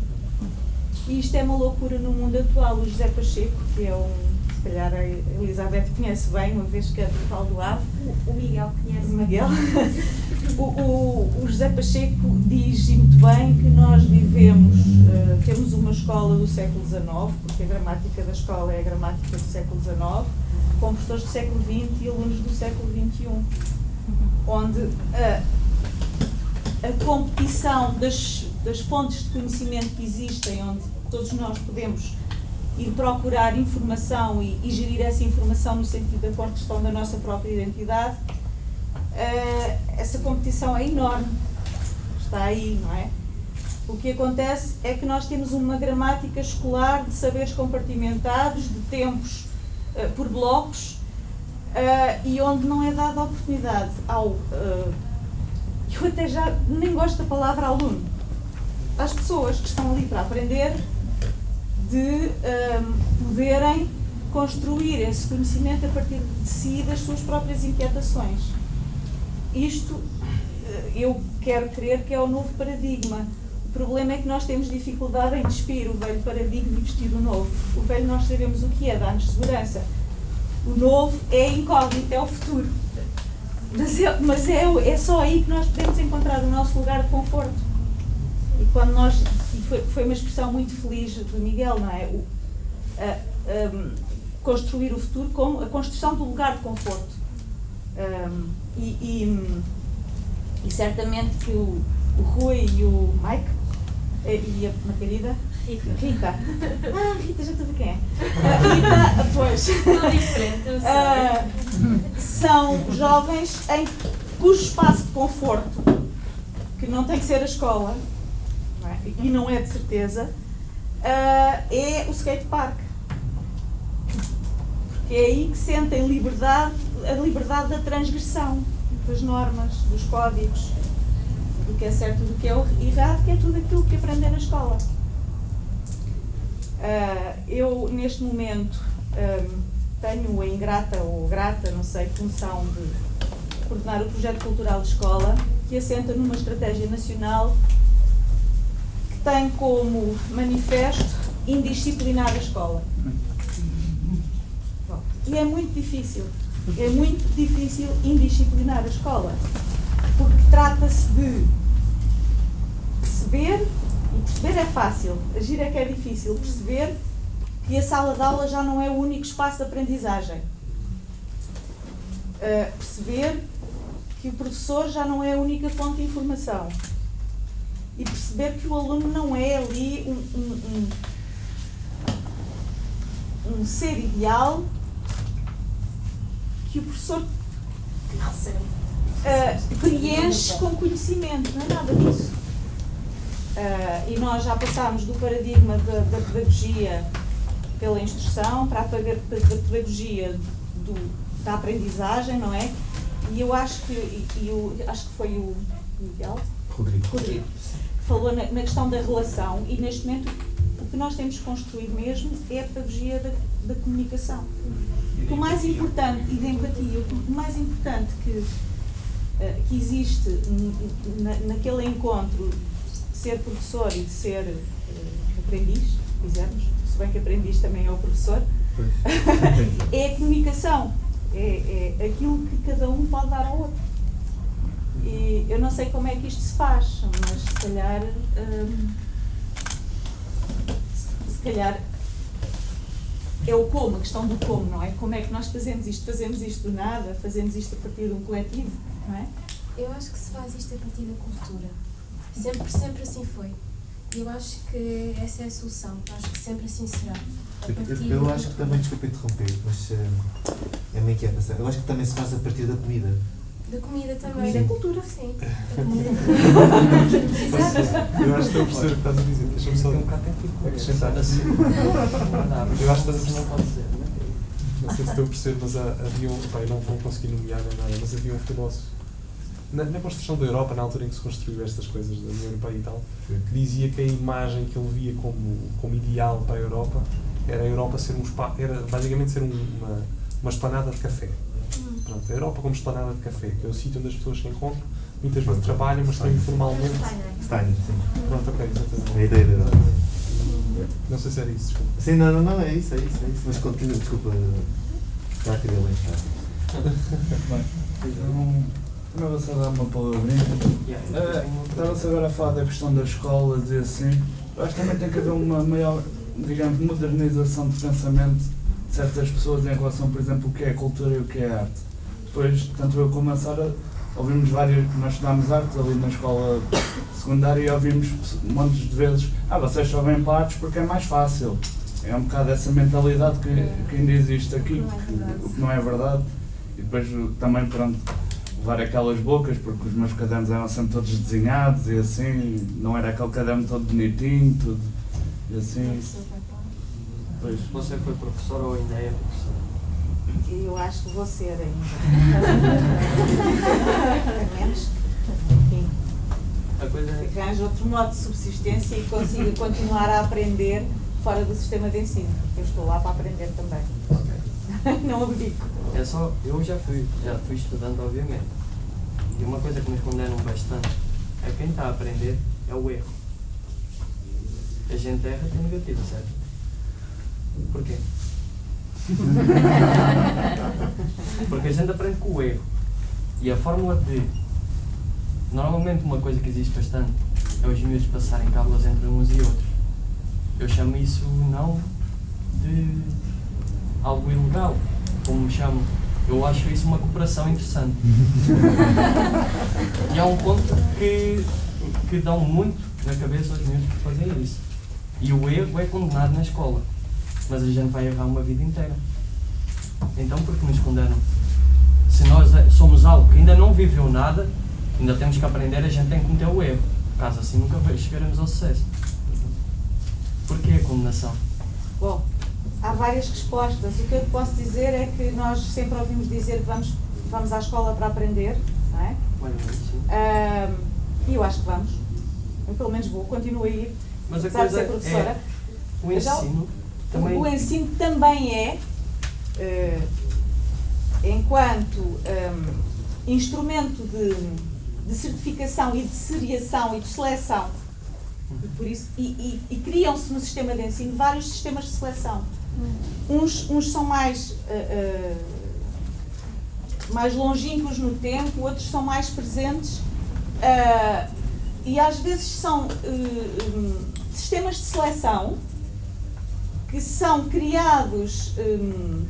E isto é uma loucura no mundo atual. O José Pacheco, que é se calhar a Elizabeth conhece bem, uma vez que é do Val do Ave. O Miguel conhece. O Miguel. O José Pacheco diz muito bem que nós vivemos, temos uma escola do século XIX, porque a gramática da escola é a gramática do século XIX, com professores do século XX e alunos do século XXI, onde a competição das fontes de conhecimento que existem, onde todos nós podemos ir procurar informação e gerir essa informação no sentido da construção da nossa própria identidade, essa competição é enorme, está aí, não é? O que acontece é que nós temos uma gramática escolar de saberes compartimentados, de tempos por blocos, e onde não é dada a oportunidade ao... eu até já nem gosto da palavra aluno, às pessoas que estão ali para aprender, de poderem construir esse conhecimento a partir de si e das suas próprias inquietações. Isto, eu quero crer que é o novo paradigma. O problema é que nós temos dificuldade em despir o velho paradigma e vestir o novo. O velho nós sabemos o que é, dá-nos segurança. O novo é incógnito, é o futuro. Mas é só aí que nós podemos encontrar o nosso lugar de conforto. E quando nós, foi uma expressão muito feliz do Miguel, não é? Construir o futuro como a construção do lugar de conforto. E certamente que o Rui e o Mike e a Margarida Rita. Rita, já estou a ver quem é. Rita, pois. Não diferente, eu sei. São jovens cujo espaço de conforto, que não tem que ser a escola, não é? E não é de certeza, é o skatepark. Porque é aí que sentem a liberdade da transgressão das normas, dos códigos, do que é certo e do que é errado, que é tudo aquilo que aprendem na escola. Eu, neste momento, tenho a ingrata ou grata, não sei, função de coordenar o projeto cultural de escola, que assenta numa estratégia nacional que tem como manifesto indisciplinar a escola. Bom, e é muito difícil indisciplinar a escola, porque trata-se de perceber, e perceber é fácil, agir é que é difícil, perceber que a sala de aula já não é o único espaço de aprendizagem. Perceber que o professor já não é a única fonte de informação. E perceber que o aluno não é ali um ser ideal que o professor preenche com conhecimento, não é nada disso. E nós já passámos do paradigma da pedagogia pela instrução para a pedagogia da aprendizagem, não é? E eu acho que, acho que foi o Miguel? Rodrigo. Que falou na questão da relação, e neste momento o que nós temos que construir mesmo é a pedagogia da comunicação. O mais importante, e da empatia, o mais importante que existe naquele encontro de ser professor e de ser aprendiz, se quisermos, se bem que aprendiz também é o professor, é a comunicação, é aquilo que cada um pode dar ao outro. E eu não sei como é que isto se faz, mas se calhar é o como, a questão do como, não é? Como é que nós fazemos isto? Fazemos isto do nada? Fazemos isto a partir de um coletivo, não é? Eu acho que se faz isto a partir da cultura. Sempre assim foi. E eu acho que essa é a solução. Eu acho que sempre assim será. Eu acho que também, desculpa interromper, mas é uma inquietação. Eu acho que também se faz a partir da comida. Da comida também. Comida é cultura. Sim. Da comida também. Exato. Eu acho que estou a perceber o que estás a dizer. Deixa-me só acrescentar assim. Eu acho que estás a dizer. Não sei se estou a perceber, mas havia um. Pá, eu não vou conseguir nomear nem nada, mas havia um filósofo na construção da Europa, na altura em que se construiu estas coisas da União Europeia e tal, que dizia que a imagem que ele via como ideal para a Europa era a Europa ser era basicamente ser uma esplanada de café. pronto, a Europa como esplanada de café, que é o sítio onde as pessoas se encontram, muitas vezes trabalham, mas também informalmente. Steiner, sim. Pronto, ok, exatamente. É a ideia da Europa. Não sei se era isso, desculpa. Sim, não, é isso. Mas continua, desculpa. Já queria lembrar. Bem, eu vou só dar uma palavrinha. Estava-se agora a falar da questão das escolas e assim. Eu acho que também tem que haver uma maior, digamos, modernização de pensamento de certas pessoas em relação, por exemplo, o que é cultura e o que é arte. Depois, tanto eu como a Sara, ouvimos nós estudámos artes ali na escola secundária e ouvimos montes de vezes: vocês só vêm para artes porque é mais fácil. É um bocado essa mentalidade que ainda existe aqui, o que não é verdade. E depois também, pronto, levar aquelas bocas, porque os meus cadernos eram sempre todos desenhados e assim, não era aquele caderno todo bonitinho, tudo e assim. Pois. Você foi professor ou ainda é professor? Eu acho que vou ser ainda. A menos, enfim, A coisa é... que arranje outro modo de subsistência e consiga continuar a aprender fora do sistema de ensino, porque eu estou lá para aprender também. Não abdico. É só, eu já fui estudando, obviamente. E uma coisa que nos condenam bastante é quem está a aprender é o erro. A gente erra tem negativo, certo? Porquê? Porque a gente aprende com o erro. E a fórmula de... Normalmente uma coisa que existe bastante é os miúdos passarem cábulas entre uns e outros. Eu chamo isso não de algo ilegal, como me chamo. Eu acho isso uma cooperação interessante. E há um ponto que dão muito na cabeça aos miúdos por fazerem isso. E o erro é condenado na escola. Mas a gente vai errar uma vida inteira. Então por que nos condenam? Se nós somos algo que ainda não viveu nada, ainda temos que aprender, a gente tem que cometer o erro. Caso assim nunca chegaremos ao sucesso. Porquê a condenação? Bom, há várias respostas. O que eu posso dizer é que nós sempre ouvimos dizer que vamos à escola para aprender, não é? E eu acho que vamos. Eu pelo menos vou, continuo a ir. Mas a apesar de coisa ser professora. é, o ensino também... O ensino também é, enquanto instrumento de certificação e de seriação e de seleção, e por isso, e criam-se no sistema de ensino vários sistemas de seleção. Uns são mais longínquos no tempo, outros são mais presentes, e às vezes são sistemas de seleção que são criados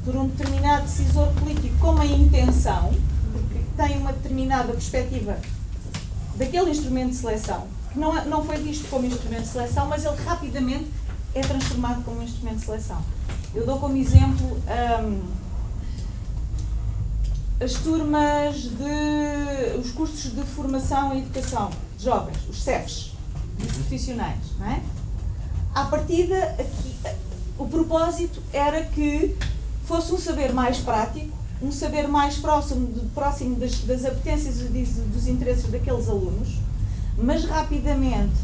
por um determinado decisor político com uma intenção, porque tem uma determinada perspectiva daquele instrumento de seleção, que não foi visto como instrumento de seleção, mas ele rapidamente é transformado como instrumento de seleção. Eu dou como exemplo as turmas os cursos de formação e educação de jovens, os CEFs, os profissionais, não é? À partida, aqui, o propósito era que fosse um saber mais prático, um saber mais próximo das apetências e dos interesses daqueles alunos, mas rapidamente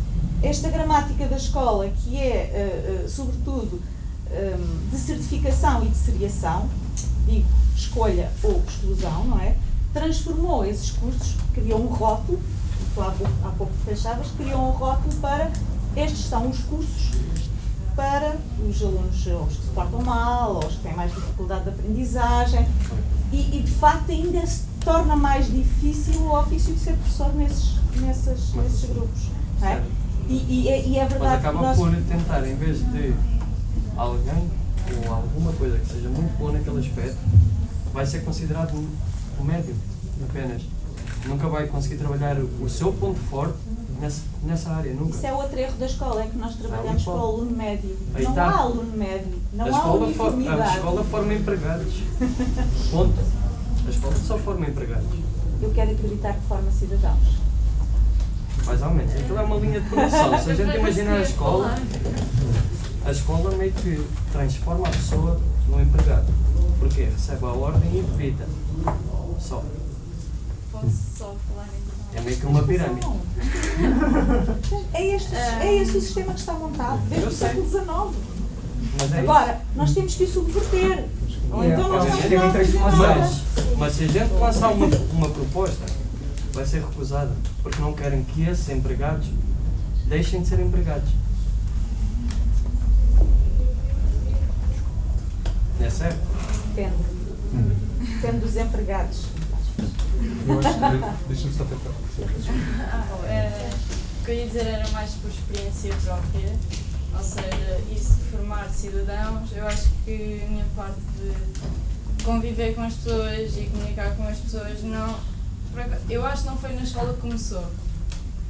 esta gramática da escola, que é sobretudo de certificação e de seriação, digo escolha ou exclusão, não é? Transformou esses cursos, criou um rótulo, tu há pouco fechavas, criou um rótulo para estes são os cursos para os alunos, ou os que se portam mal, ou os que têm mais dificuldade de aprendizagem, e de facto ainda se torna mais difícil o ofício de ser professor nesses grupos. Não é? E é verdade. Mas acabam por tentar, em vez de alguém ou alguma coisa que seja muito boa naquele aspecto, vai ser considerado um médio apenas. Nunca vai conseguir trabalhar o seu ponto forte nessa área, nunca. Isso é outro erro da escola, é que nós trabalhamos para o aluno médio. Aí não tá. há aluno médio, não A há uniformidade. A escola forma empregados. Ponto. A escola só forma empregados. Eu quero acreditar que forma cidadãos. Mais ou menos. Aquilo é uma linha de produção. Se a gente imaginar a escola meio que transforma a pessoa num empregado. Porque recebe a ordem e repita. Só. Posso só falar em É meio que uma pirâmide. É esse o sistema que está montado, desde o século XIX. Mas é Agora, nós temos que o subverter. Ou então não é um estamos sistema lá a fazer transformação. nada. Mas se a gente lançar uma proposta, vai ser recusada, porque não querem que esses empregados deixem de ser empregados. Não é certo? Depende. Depende dos empregados. Eu acho que. Deixa-me só tentar. O que eu ia dizer era mais por experiência própria, ou seja, isso de formar cidadãos. Eu acho que a minha parte de conviver com as pessoas e comunicar com as pessoas, não. Eu acho que não foi na escola que começou.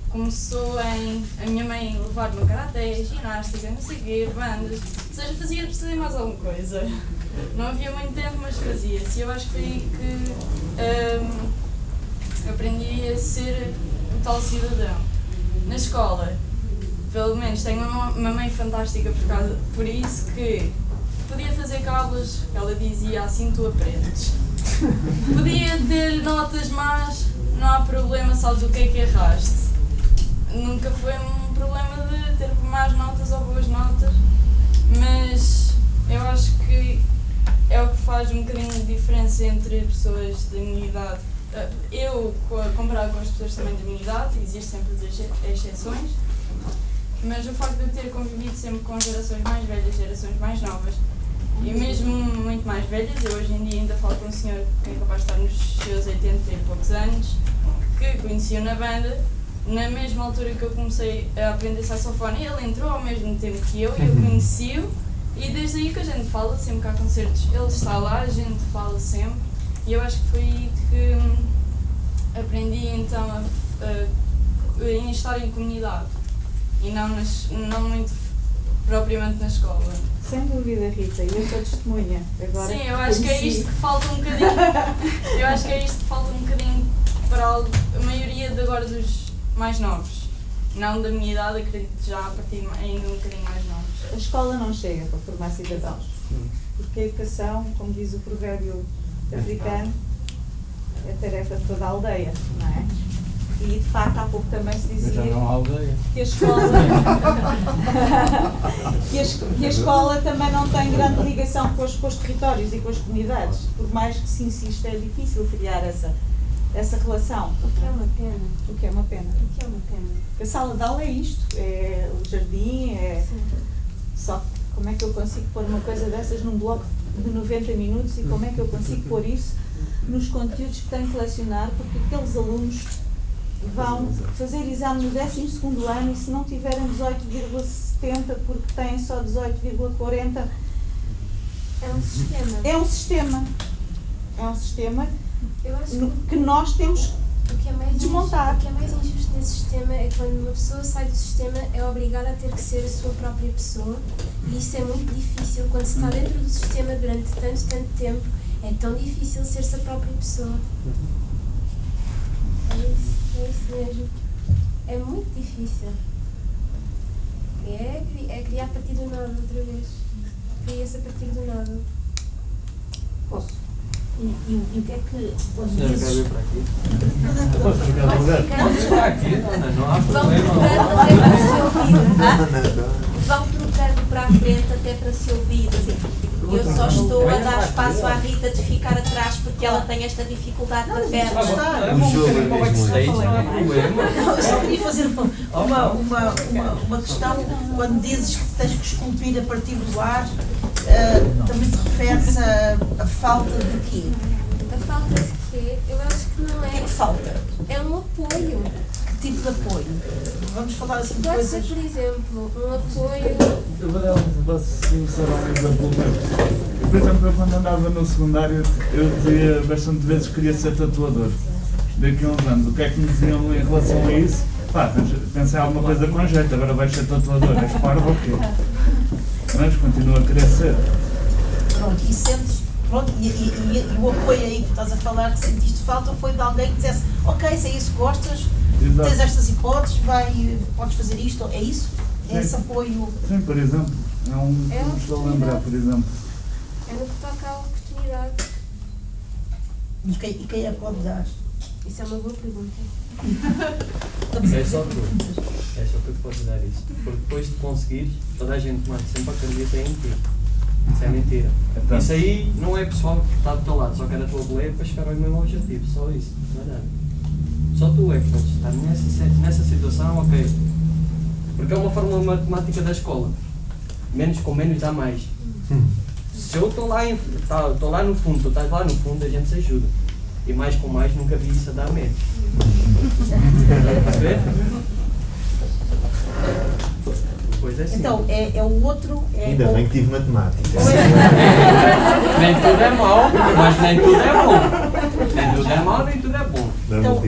Começou em a minha mãe levar-me a karaté, ginástica, não sei o quê, bandas, ou seja, fazia fazer mais alguma coisa. Não havia muito tempo, mas fazia-se. E eu acho que foi aí que aprendi a ser um tal cidadão. Na escola, pelo menos, tenho uma mãe fantástica por isso que podia fazer cábulas, ela dizia assim tu aprendes. Podia ter notas más, não há problema, sabes o que erraste. Nunca foi um problema de ter más notas ou boas notas, mas eu acho que é o que faz um bocadinho de diferença entre pessoas da minha idade. Eu, comparado com as pessoas também da minha idade, existem sempre as exceções, mas o facto de eu ter convivido sempre com gerações mais velhas, gerações mais novas, e mesmo muito mais velhas, eu hoje em dia ainda falo com um senhor que é capaz de estar nos seus 80 e poucos anos, que conheceu na banda, na mesma altura que eu comecei a aprender saxofone, ele entrou ao mesmo tempo que eu conheci-o, e desde aí que a gente fala, sempre que há concertos, ele está lá, a gente fala sempre, e eu acho que foi aí que aprendi então a estar em comunidade, e não muito propriamente na escola. Sem dúvida, Rita, e eu sou testemunha. Agora sim, eu acho que é isto que falta um bocadinho. Eu acho que é isto que falta um bocadinho para a maioria de agora dos mais novos. Não da minha idade, acredito já a partir ainda um bocadinho mais novos. A escola não chega para formar cidadãos. Porque a educação, como diz o provérbio africano, é tarefa de toda a aldeia, não é? E de facto há pouco também se dizia Já não há aldeia. que a escola que a escola também não tem grande ligação com os territórios e com as comunidades, por mais que se insista, é difícil criar essa relação. O que é uma pena. O que é uma pena. O que é uma pena. A sala de aula é isto, é o jardim, é só que como é que eu consigo pôr uma coisa dessas num bloco de 90 minutos e como é que eu consigo pôr isso nos conteúdos que tenho que lecionar, porque aqueles alunos vão fazer exame no 12º ano e se não tiverem 18,70 porque têm só 18,40, É um sistema. é um sistema. É um sistema Eu acho que nós temos o que é mais desmontar. O que é mais injusto nesse sistema é quando uma pessoa sai do sistema é obrigada a ter que ser a sua própria pessoa, e isso é muito difícil quando se está dentro do sistema durante tanto tempo. É tão difícil ser-se a própria pessoa. É isso mesmo. É muito difícil. É criar a partir do nada outra vez. Cria-se a partir do nada. Posso? E o que é que quando Senhora, quer dizes... vir para aqui? Posso ficar no lugar? Pode ficar aqui, dona, não há Vão problema. trocando até para se ouvir. Vão trocando para a frente até para se ouvir. Eu só estou a dar espaço à Rita de ficar atrás porque ela tem esta dificuldade na perna. O jogo é mesmo esse. Não há problema. Eu só queria fazer uma questão. Quando dizes que tens que esculpir a partir do ar, também te referes a falta de quê? A falta de quê? Eu acho que não O que é é. que falta? É um apoio. Que tipo de apoio? Vamos falar assim de Pode ser, coisas... por exemplo, um apoio. Eu vou dar um exemplo meu. Por exemplo, eu quando andava no secundário, eu dizia bastante vezes que queria ser tatuador. Daqui a uns anos, o que é que me diziam em relação a isso? Pá, pensei alguma coisa com jeito, agora vais ser tatuador, és parvo ou quê? Mas continuo a querer ser. Pronto, e sentes... Pronto, e o apoio aí que estás a falar, que sentiste falta, foi de alguém que dissesse: ok, se é isso que gostas, Exato. tens estas hipóteses, podes fazer isto, é isso? É esse apoio? Sim, por exemplo, é um que me estou a lembrar, por exemplo. É no que toca à oportunidade. E quem é que pode dar? Isso é uma boa pergunta. É só tu. É só tu que podes dar isso. Porque depois de conseguires, toda a gente mais sempre acredita em ti. Isso é mentira. Então. Isso aí não é pessoal que está do teu lado, só quer a tua boleia para chegar ao mesmo objetivo, só isso, não é nada. Só tu é que podes estar nessa situação, ok. Porque é uma fórmula matemática da escola. Menos com menos dá mais. Se eu estou lá, estou lá no fundo, tu estás lá no fundo, a gente se ajuda. E mais com mais nunca vi isso a dar menos. Estás a perceber? Pois é assim. Então, é o outro. Ainda bem que tive matemática. Nem tudo é mau, mas nem tudo é bom. Nem tudo é mau, nem tudo é bom. Então,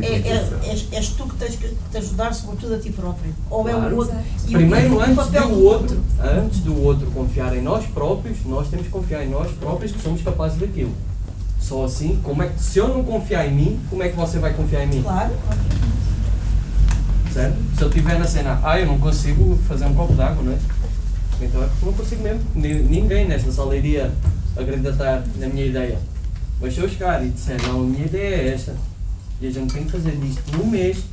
és tu que tens que te ajudar, sobretudo a ti próprio. Ou é Claro. o outro? E Primeiro, o antes papel do outro confiar em nós próprios, nós temos que confiar em nós próprios que somos capazes daquilo. Só assim, se eu não confiar em mim, como é que você vai confiar em mim? Claro. Certo? Se eu estiver na cena, eu não consigo fazer um copo d'água, não é? Então não consigo mesmo. Ninguém nesta sala iria acreditar na minha ideia. Mas se eu chegar e disser, não, a minha ideia é esta, e a gente tem que fazer disto num mês,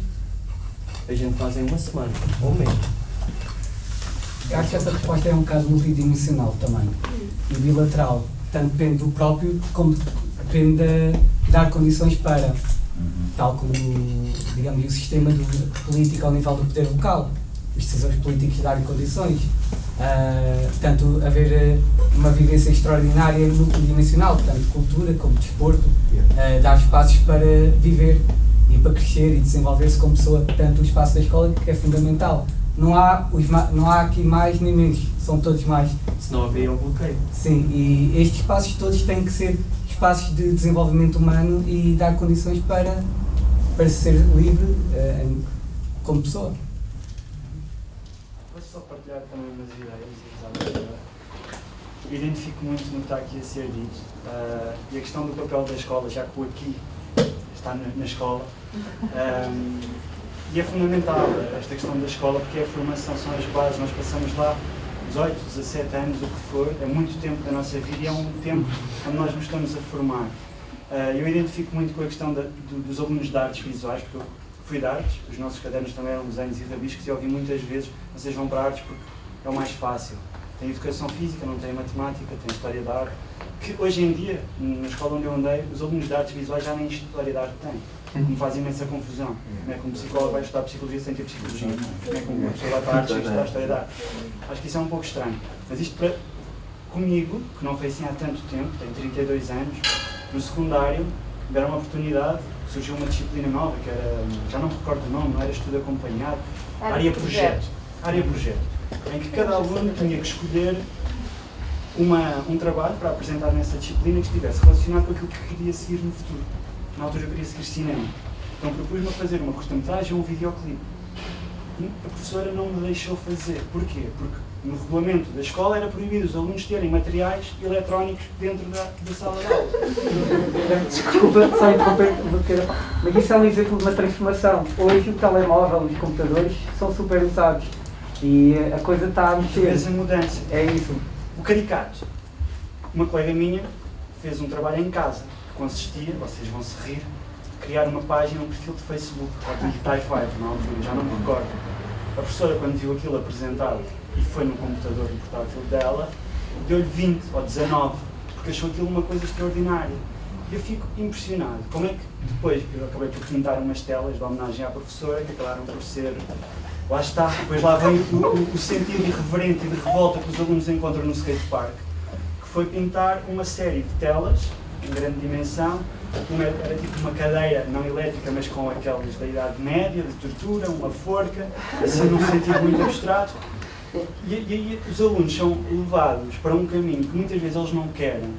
a gente faz em uma semana, ou um mês. Eu acho que essa resposta é um bocado multidimensional também, e bilateral. Tanto depende do próprio, como depende de dar condições para, tal como, digamos, o sistema político ao nível do poder local, os decisores políticos darem condições, tanto haver uma vivência extraordinária multidimensional, tanto cultura como desporto, dar espaços para viver e para crescer e desenvolver-se como pessoa, tanto o espaço da escola que é fundamental. Não há aqui mais nem menos, são todos mais. Senão havia um bloqueio. Sim, e estes espaços todos têm que ser espaços de desenvolvimento humano e dar condições para ser livre como pessoa. Posso só partilhar também umas ideias? Eu identifico muito no que está aqui a ser dito. E a questão do papel da escola, já que o aqui está na escola. E é fundamental esta questão da escola, porque é a formação, são as bases. Nós passamos lá 18, 17 anos, o que for, é muito tempo da nossa vida e é um tempo onde nós nos estamos a formar. Eu identifico muito com a questão dos alunos de artes visuais, porque eu fui de artes, os nossos cadernos também eram desenhos e rabiscos, e eu ouvi muitas vezes, vocês vão para artes porque é o mais fácil. Tem educação física, não tem matemática, tem história da arte, que hoje em dia, na escola onde eu andei, os alunos de artes visuais já nem história da arte têm. Me faz imensa confusão. Como é que um psicólogo vai estudar psicologia sem ter psicologia? Como é que uma pessoa vai para a arte sem estudar história da arte? Acho que isso é um pouco estranho. Mas isto comigo, que não foi assim há tanto tempo, tenho 32 anos, no secundário, deram uma oportunidade, surgiu uma disciplina nova, que era, já não me recordo o nome, não era estudo acompanhado, área projeto, em que cada aluno tinha que escolher um trabalho para apresentar nessa disciplina que estivesse relacionado com aquilo que queria seguir no futuro. Na altura eu queria seguir cinema, então propus-me a fazer uma curta-metragem ou um videoclipe. A professora não me deixou fazer. Porquê? Porque no regulamento da escola era proibido os alunos terem materiais eletrónicos dentro da sala de aula. Desculpa, só interromper, mas isso é um exemplo de uma transformação. Hoje o telemóvel e os computadores são super usados e a coisa está a mexer. Fez a mudança. É isso. O caricato. Uma colega minha fez um trabalho em casa que consistia, vocês vão se rir, criar uma página, um perfil de Facebook, ou de TIE5 na altura, já não me recordo. A professora, quando viu aquilo apresentado e foi no computador e portátil dela, deu-lhe 20 ou 19, porque achou aquilo uma coisa extraordinária. E eu fico impressionado. Como é que depois, eu acabei por pintar umas telas de homenagem à professora, que acabaram por ser... Lá está, depois lá vem o sentido irreverente e de revolta que os alunos encontram no skatepark, que foi pintar uma série de telas, em grande dimensão. Uma era tipo uma cadeira não elétrica, mas com aquelas da Idade Média, de tortura, uma forca, assim num sentido muito abstrato. E os alunos são levados para um caminho que muitas vezes eles não querem,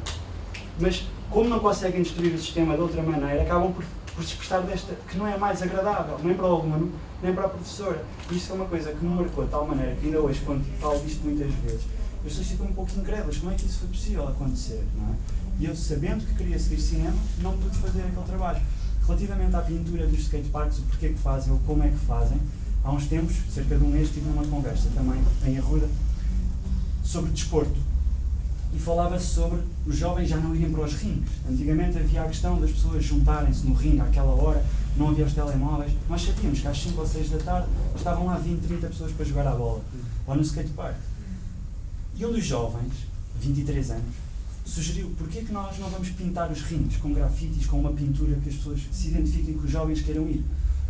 mas como não conseguem destruir o sistema de outra maneira, acabam por se expressar desta, que não é mais agradável, nem para o aluno, nem para a professora. E isso é uma coisa que me marcou de tal maneira que ainda hoje, quando falo disto muitas vezes, as pessoas ficam um pouco incrédulas, como é que isso foi possível acontecer, não é? E eu, sabendo que queria seguir cinema, não pude fazer aquele trabalho. Relativamente à pintura dos skateparks, o porquê que fazem ou como é que fazem, há uns tempos, cerca de um mês, tive uma conversa também em Arruda sobre desporto. E falava-se sobre os jovens já não irem para os rings. Antigamente havia a questão das pessoas juntarem-se no ringue àquela hora, não havia os telemóveis. Nós sabíamos que às 5 ou 6 da tarde estavam lá 20, 30 pessoas para jogar à bola, lá no skatepark. E um dos jovens 23 anos, sugeriu porque é que nós não vamos pintar os rins com grafites, com uma pintura que as pessoas se identifiquem, que os jovens queiram ir.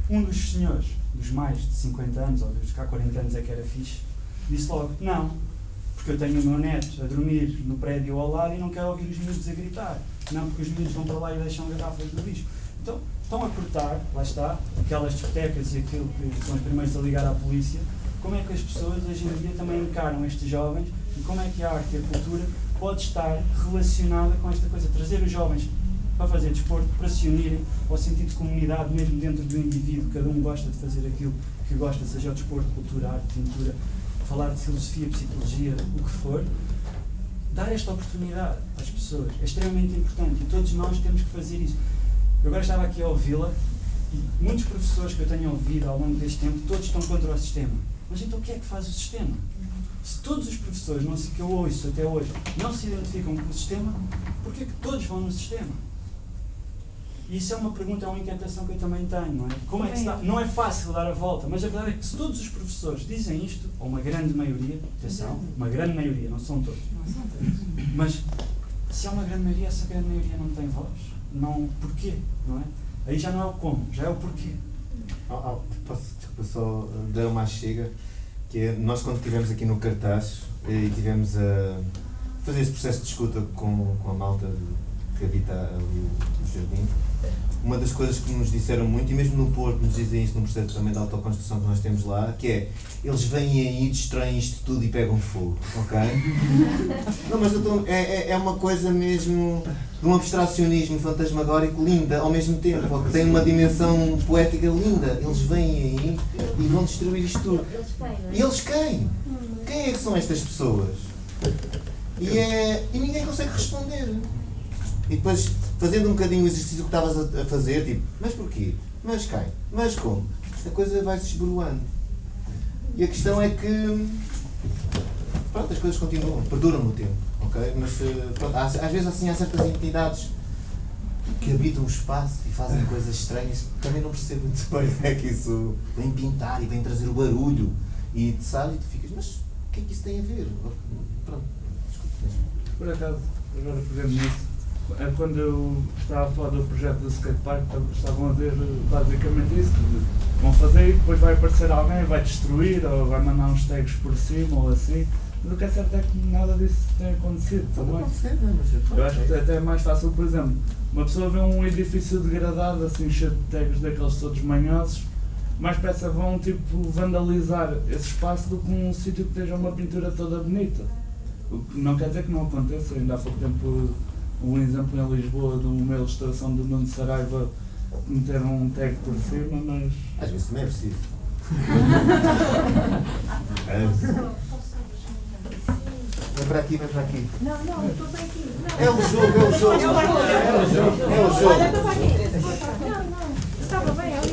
Um dos senhores, dos mais de 50 anos, ou dos que há 40 anos é que era fixe, disse logo, não, porque eu tenho o meu neto a dormir no prédio ao lado e não quero ouvir os miúdos a gritar. Não, porque os miúdos vão para lá e deixam garrafas no lixo. Então, estão a cortar, lá está, aquelas discotecas e aquilo que são os primeiros a ligar à polícia. Como é que as pessoas hoje em dia também encaram estes jovens e como é que a arte e a cultura pode estar relacionada com esta coisa, trazer os jovens para fazer desporto, para se unirem ao sentido de comunidade mesmo dentro do indivíduo, cada um gosta de fazer aquilo que gosta, seja o desporto, cultura, arte, pintura, falar de filosofia, psicologia, o que for, dar esta oportunidade às pessoas é extremamente importante e todos nós temos que fazer isso. Eu agora estava aqui a ouvi-la e muitos professores que eu tenho ouvido ao longo deste tempo, todos estão contra o sistema. Mas então o que é que faz o sistema? Se todos os professores, não sei que eu ouço até hoje, não se identificam com o sistema, porquê é que todos vão no sistema? E isso é uma pergunta, é uma inquietação que eu também tenho, não é? Como é que se dá? Não é fácil dar a volta, mas a verdade é que se todos os professores dizem isto, ou uma grande maioria, atenção, uma grande maioria, não são todos, mas se há uma grande maioria, essa grande maioria não tem voz, não, porquê, não é? Aí já não é o como, já é o porquê. Posso, desculpa, só dar uma chega, que é, nós quando estivemos aqui no cartaz e estivemos a fazer esse processo de escuta com a malta que habita ali o jardim, uma das coisas que nos disseram muito, e mesmo no Porto nos dizem isso no processo também da autoconstrução que nós temos lá, que é, eles vêm aí, destroem isto tudo e pegam fogo, ok? Não, mas é uma coisa mesmo de um abstracionismo fantasmagórico linda ao mesmo tempo, que tem uma dimensão poética linda. Eles vêm aí e vão destruir isto tudo. E eles quem? Quem é que são estas pessoas? E ninguém consegue responder. E depois, fazendo um bocadinho o exercício que estavas a fazer, tipo, mas porquê? Mas quem? Mas como? A coisa vai-se esboroando. E a questão é que, pronto, as coisas continuam, perduram no tempo, ok? Mas, pronto, às vezes assim há certas entidades que habitam o espaço e fazem coisas estranhas, também não percebo muito bem como é que isso vem pintar e vem trazer o barulho e tu sabes e tu ficas, mas o que é que isso tem a ver? Pronto, desculpa. Por acaso, agora pegando nisso, quando eu estava a falar do projeto do skatepark, estavam a dizer basicamente isso, que vão fazer e depois vai aparecer alguém, vai destruir ou vai mandar uns tags por cima ou assim. Mas o que é certo é que nada disso tem acontecido também. Eu acho que até é mais fácil, por exemplo, uma pessoa vê um edifício degradado, assim cheio de tags daqueles todos manhosos, mais depressa vão tipo vandalizar esse espaço do que um sítio que esteja uma pintura toda bonita. O que não quer dizer que não aconteça. Ainda há pouco tempo um exemplo em Lisboa de uma ilustração do Nuno Saraiva que meteram um tag por cima, mas... Às vezes também é preciso. Vem para aqui, vem para aqui. Não, eu estou bem aqui. Não. É o jogo, é o jogo. É o jogo. Olha, estava aqui. Não, estava bem ali.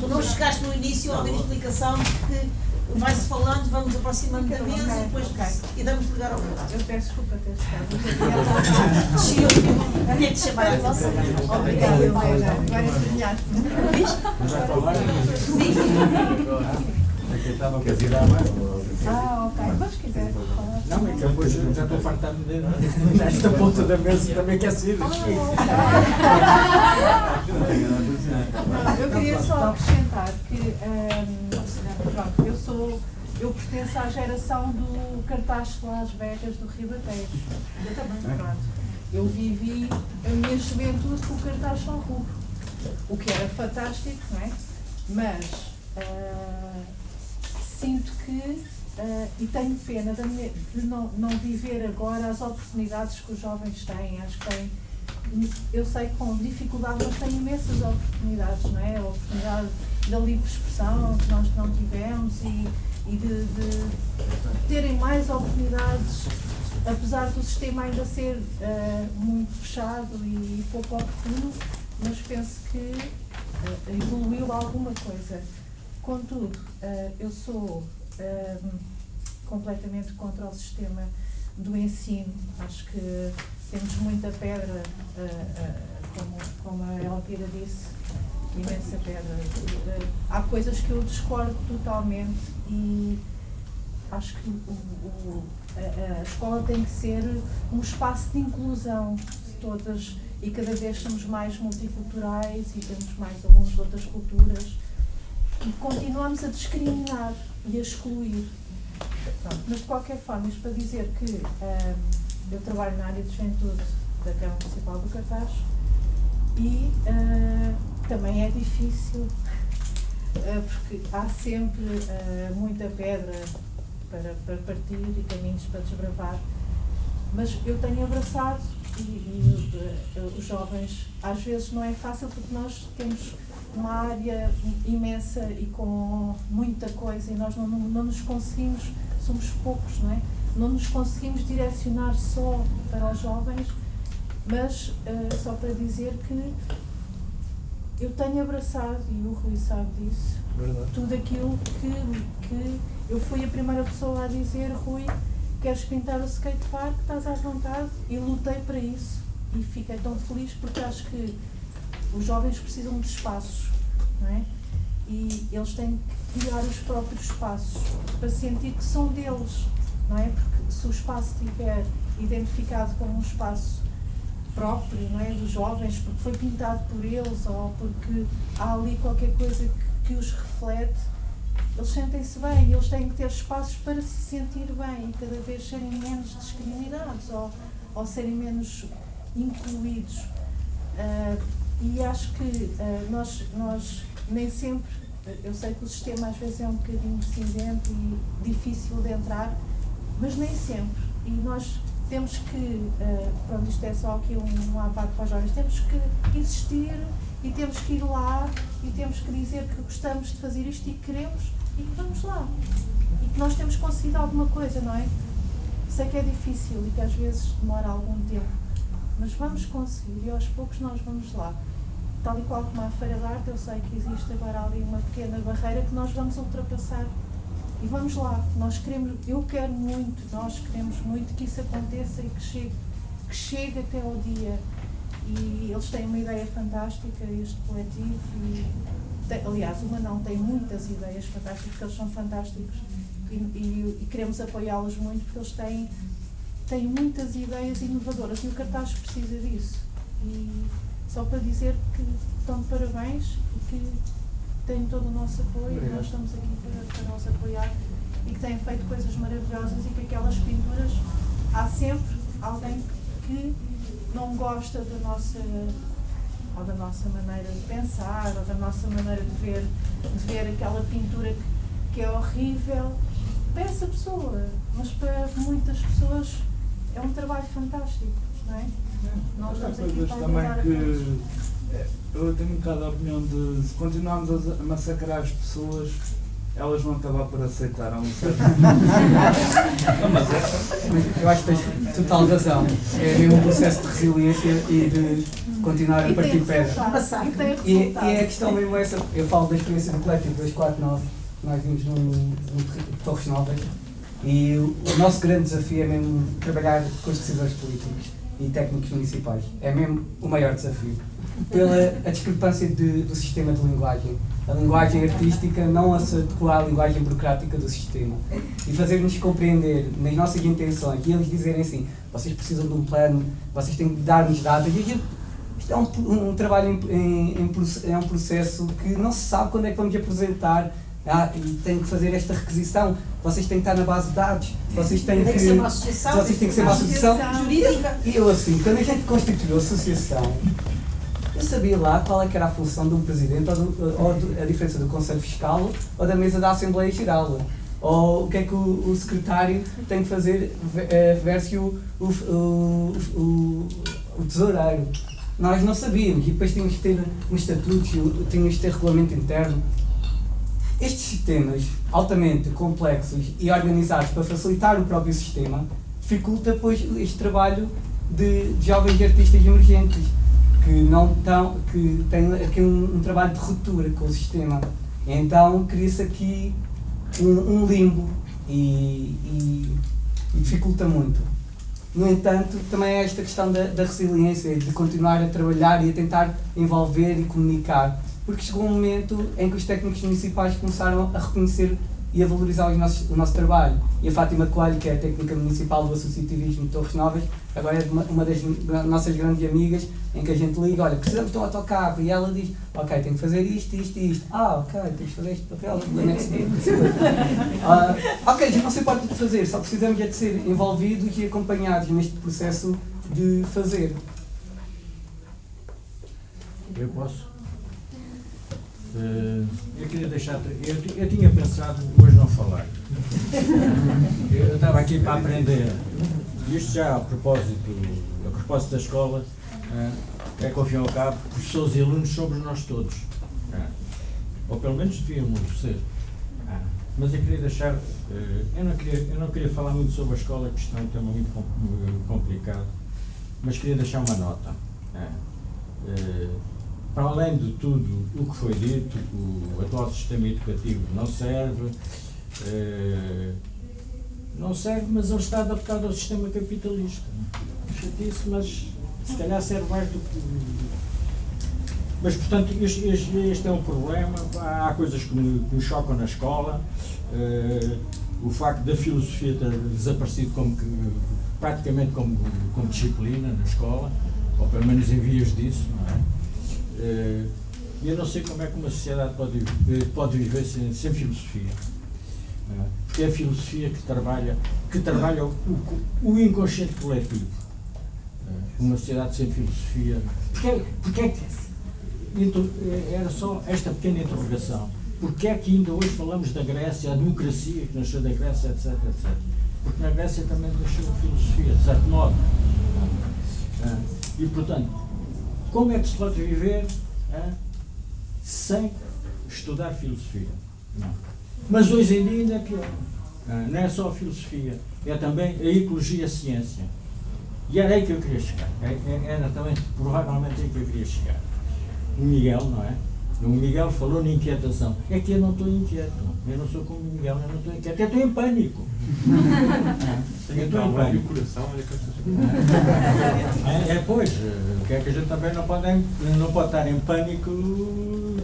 Tu não chegaste no início a ouvir a explicação que vai-se falando, vamos aproximando da mesa e depois e damos lugar ao outro. Eu peço desculpa ter estado. Tinha de chamar a atenção. Obrigada, agora terminaste-me. Mas vai falar? Aqui estava a tirar mais. Ok. Mas se quiser falar. Não, é que depois já estou fartando de esta ponta da mesa também quer ser. Eu queria só acrescentar que pronto, eu pertenço à geração do cartaz de Las Vegas do Ribatejo. Eu também, pronto. Eu vivi a minha juventude com o cartaz São Rubro, o que era fantástico, não é? Mas sinto que, e tenho pena de não viver agora as oportunidades que os jovens têm. Acho que têm, eu sei que com dificuldade, mas têm imensas oportunidades, não é? A oportunidade da livre expressão que nós não tivemos e de terem mais oportunidades, apesar do sistema ainda ser muito fechado e pouco oportuno, mas penso que evoluiu alguma coisa. Contudo, eu sou completamente contra o sistema do ensino. Acho que temos muita pedra, como a Elvira disse, imensa pedra. Há coisas que eu discordo totalmente e acho que a escola tem que ser um espaço de inclusão de todas, e cada vez somos mais multiculturais e temos mais alunos de outras culturas e continuamos a discriminar e a excluir. Pronto, mas de qualquer forma, isto para dizer que eu trabalho na área de juventude da Câmara Municipal do Cartaz e também é difícil porque há sempre muita pedra para partir e caminhos para desbravar, mas eu tenho abraçado e os jovens, às vezes não é fácil porque nós temos uma área imensa e com muita coisa e nós não nos conseguimos, somos poucos, não é? Não nos conseguimos direcionar só para os jovens, mas só para dizer que eu tenho abraçado, e o Rui sabe disso, Verdade. tudo aquilo que eu fui a primeira pessoa a dizer: Rui, queres pintar o skatepark, estás à vontade, e lutei para isso e fiquei tão feliz porque acho que os jovens precisam de espaços, não é? E eles têm que criar os próprios espaços para sentir que são deles, não é? Porque se o espaço estiver identificado como um espaço próprio, não é, dos jovens, porque foi pintado por eles ou porque há ali qualquer coisa que os reflete, eles sentem-se bem, eles têm que ter espaços para se sentir bem e cada vez serem menos discriminados ou serem menos incluídos. E acho que nós nem sempre, eu sei que o sistema às vezes é um bocadinho cinzento e difícil de entrar, mas nem sempre. E nós temos que, pronto, isto é só aqui um aparato para os jovens, temos que insistir e temos que ir lá e temos que dizer que gostamos de fazer isto e que queremos e que vamos lá. E que nós temos conseguido alguma coisa, não é? Sei que é difícil e que às vezes demora algum tempo, mas vamos conseguir e aos poucos nós vamos lá. Tal e qual como a Feira de Arte, eu sei que existe agora ali uma pequena barreira que nós vamos ultrapassar. E vamos lá, nós queremos, eu quero muito, nós queremos muito que isso aconteça e que chegue até ao dia. E eles têm uma ideia fantástica, este coletivo, aliás, uma não, tem muitas ideias fantásticas, porque eles são fantásticos e queremos apoiá-los muito, porque eles têm muitas ideias inovadoras e o cartaz precisa disso. E só para dizer que estão de parabéns e que têm todo o nosso apoio, e nós estamos aqui para os apoiar e que têm feito coisas maravilhosas e que aquelas pinturas, há sempre alguém que não gosta da nossa maneira de pensar ou da nossa maneira de ver aquela pintura que é horrível para essa pessoa, mas para muitas pessoas é um trabalho fantástico, não é? Nós estamos aqui para também ajudar a que todos. eu tenho um bocado a opinião de se continuarmos a massacrar as pessoas, elas vão acabar por aceitar a um certo Mas eu acho que tens total razão. É mesmo um processo de resiliência e de continuar a partir pedra. E é a questão mesmo essa. Eu falo da experiência do coletivo 249, nós vimos no Torres Novas, e o nosso grande desafio é mesmo trabalhar com os decisores políticos e técnicos municipais. É mesmo o maior desafio. Pela a discrepância do sistema de linguagem. A linguagem artística não se adequa à linguagem burocrática do sistema. E fazer-nos compreender nas nossas intenções e eles dizerem assim: vocês precisam de um plano, vocês têm que dar-nos dados. E isto é um trabalho é um processo que não se sabe quando é que vamos apresentar. E tem que fazer esta requisição, vocês têm que estar na base de dados, vocês têm que ser uma associação, vocês têm que ser uma associação jurídica. E eu assim, quando a gente constituiu a associação, eu sabia lá qual é que era a função de um presidente ou a diferença do Conselho Fiscal ou da mesa da Assembleia Geral, ou o que é que o secretário tem que fazer versus o tesoureiro. Nós não sabíamos, e depois tínhamos que ter um estatuto, tínhamos que ter regulamento interno. Estes sistemas altamente complexos e organizados para facilitar o próprio sistema dificulta, pois, este trabalho de jovens artistas emergentes que têm aqui um trabalho de ruptura com o sistema. Então cria-se aqui um limbo e dificulta muito. No entanto, também há esta questão da resiliência, de continuar a trabalhar e a tentar envolver e comunicar. porque chegou um momento em que os técnicos municipais começaram a reconhecer e a valorizar o nosso trabalho. E a Fátima Coelho, que é a técnica municipal do Associativismo de Torres Novas, agora é uma das nossas grandes amigas, em que a gente liga, olha, precisamos de um autocarro, e ela diz, ok, tenho que fazer isto, isto e isto. Ah, ok, tens que fazer este papel, ok, já não sei parte de fazer, só precisamos de ser envolvidos e acompanhados neste processo de fazer. Eu posso? Eu queria deixar. Eu tinha pensado hoje não falar. Eu estava aqui para aprender. Isto já a propósito da escola, é que ao fim e ao cabo, professores e alunos somos nós todos. Ou pelo menos devíamos ser. Mas eu queria deixar. Eu não queria falar muito sobre a escola, que isto é um tema muito complicado. Mas queria deixar uma nota. Para além de tudo o que foi dito, o atual sistema educativo não serve, mas ele está adaptado ao sistema capitalista. Chatice, mas se calhar serve mais do que... Mas, portanto, este é um problema. Há coisas que me chocam na escola. O facto da filosofia ter desaparecido praticamente como disciplina na escola, ou pelo menos em vias disso, não é? Eu não sei como é que uma sociedade pode viver sem filosofia. Porque é a filosofia que trabalha o inconsciente coletivo. Uma sociedade sem filosofia. Porque é que era só esta pequena interrogação. Porque é que ainda hoje falamos da Grécia, a democracia que nasceu da Grécia, etc, etc. Porque na Grécia também nasceu a filosofia, de certo modo. E, portanto, como é que se pode viver sem estudar filosofia? Não. Mas hoje em dia ainda é pior. Não é só a filosofia, é também a ecologia e a ciência. E era aí que eu queria chegar. Era também, provavelmente, aí que eu queria chegar. O Miguel, não é? O Miguel falou na inquietação. É que eu não estou inquieto. Eu não sou como o Miguel, eu não estou inquieto. Eu estou em pânico. Eu estou em pânico. Pois, o que é que a gente também não pode estar em pânico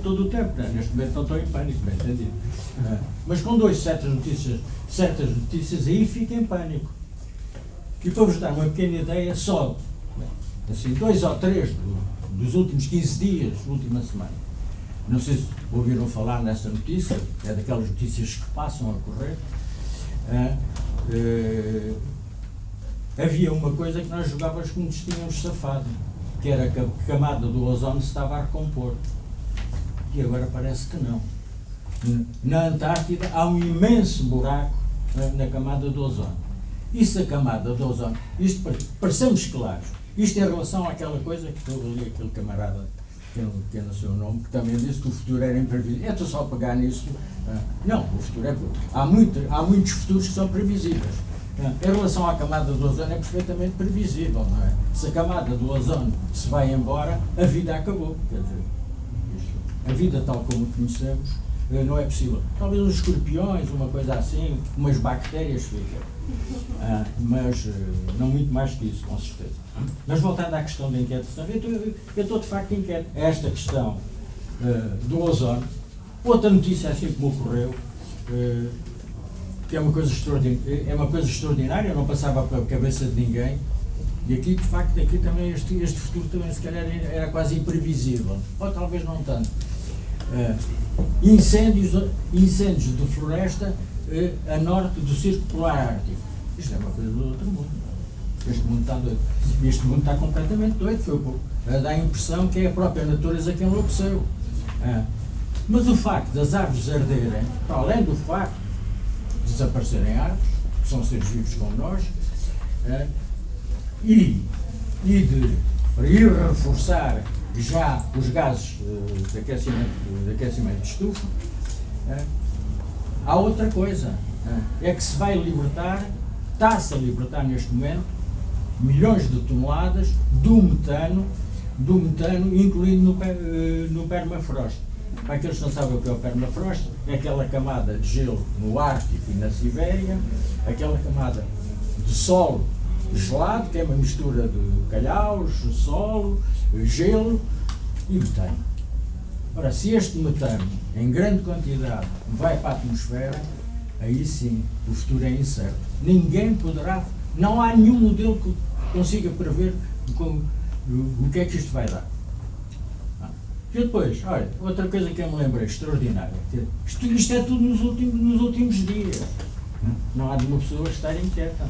todo o tempo, né? Neste momento não estou em pânico, bem entendido. Mas com certas notícias aí fica em pânico. E para vos dar uma pequena ideia, só assim, 2 ou 3 dos últimos 15 dias, última semana. Não sei se ouviram falar nessa notícia, é daquelas notícias que passam a correr. Havia uma coisa que nós jogávamos como nos tínhamos safado, que era que a camada do ozono se estava a recompor. E agora parece que não. Na Antártida há um imenso buraco na camada do ozono. Isso a camada do ozono, isto parecemos claros. Isto em relação àquela coisa que eu li, aquele camarada, que eu não sei o nome, que também disse que o futuro era imprevisível. É só pegar nisso. Não, o futuro é... Há muitos futuros que são previsíveis. Em relação à camada do ozono é perfeitamente previsível, não é? Se a camada do ozono se vai embora, a vida acabou. Quer dizer, a vida tal como conhecemos não é possível. Talvez uns escorpiões, uma coisa assim, umas bactérias ficam. Mas não muito mais que isso, com certeza. Mas voltando à questão da inquietação, eu estou de facto inquieto. Esta questão do ozono, outra notícia assim que me ocorreu, que é uma coisa extraordinária, não passava pela cabeça de ninguém, e aqui de facto aqui também este futuro também se calhar era quase imprevisível, ou talvez não tanto. Incêndios de floresta a norte do Círculo Polar Ártico. Isto é uma coisa do outro mundo. Este mundo está doido. Este mundo está completamente doido. Dá a impressão que é a própria natureza que enlouqueceu. Mas o facto das árvores arderem, para além do facto de desaparecerem árvores, que são seres vivos como nós, e de reforçar já os gases de aquecimento de estufa, há outra coisa, é que se vai libertar, está-se a libertar neste momento, milhões de toneladas do metano, incluindo no permafrost. Para aqueles que não sabem o que é o permafrost, é aquela camada de gelo no Ártico e na Sibéria, aquela camada de solo gelado, que é uma mistura de calhaus, solo, gelo e metano. Ora, se este metano, em grande quantidade, vai para a atmosfera, aí sim, o futuro é incerto. Ninguém poderá, não há nenhum modelo que consiga prever o que é que isto vai dar. E depois, olha, outra coisa que eu me lembrei, extraordinária, isto é tudo nos últimos dias. Não há de uma pessoa estar inquieta.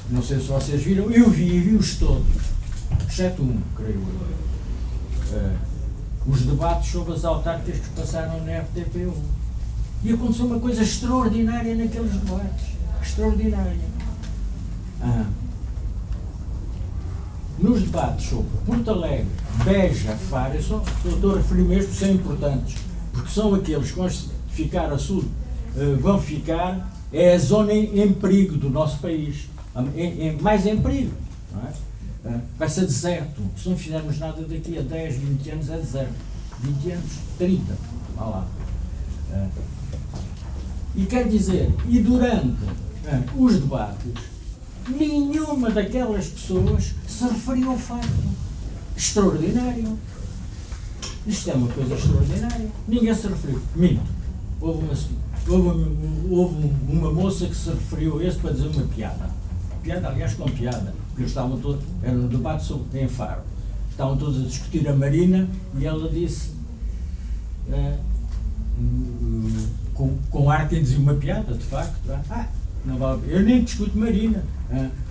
Não sei se vocês viram, eu vi-os todos, exceto um, creio eu. Os debates sobre as autárquicas que passaram na RTP1. E aconteceu uma coisa extraordinária naqueles debates. Extraordinária. Nos debates sobre Porto Alegre, Beja, Faro, eu estou a referir mesmo, são importantes, porque são aqueles que vão ficar a sul, vão ficar, é a zona em perigo do nosso país, mais em perigo, não é? Vai ser deserto, se não fizermos nada daqui a 10, 20 anos é deserto, 20 anos, 30, vá lá. E quer dizer, e durante os debates, nenhuma daquelas pessoas se referiu ao facto. Extraordinário. Isto é uma coisa extraordinária. Ninguém se referiu. Minto. Houve uma moça que se referiu a este para dizer uma piada. Piada, aliás, com piada. Porque eles estavam todos, era um debate sobre, em Faro. Estavam todos a discutir a Marina e ela disse, com ar que dizia uma piada, de facto. Não vale, eu nem discuto Marina.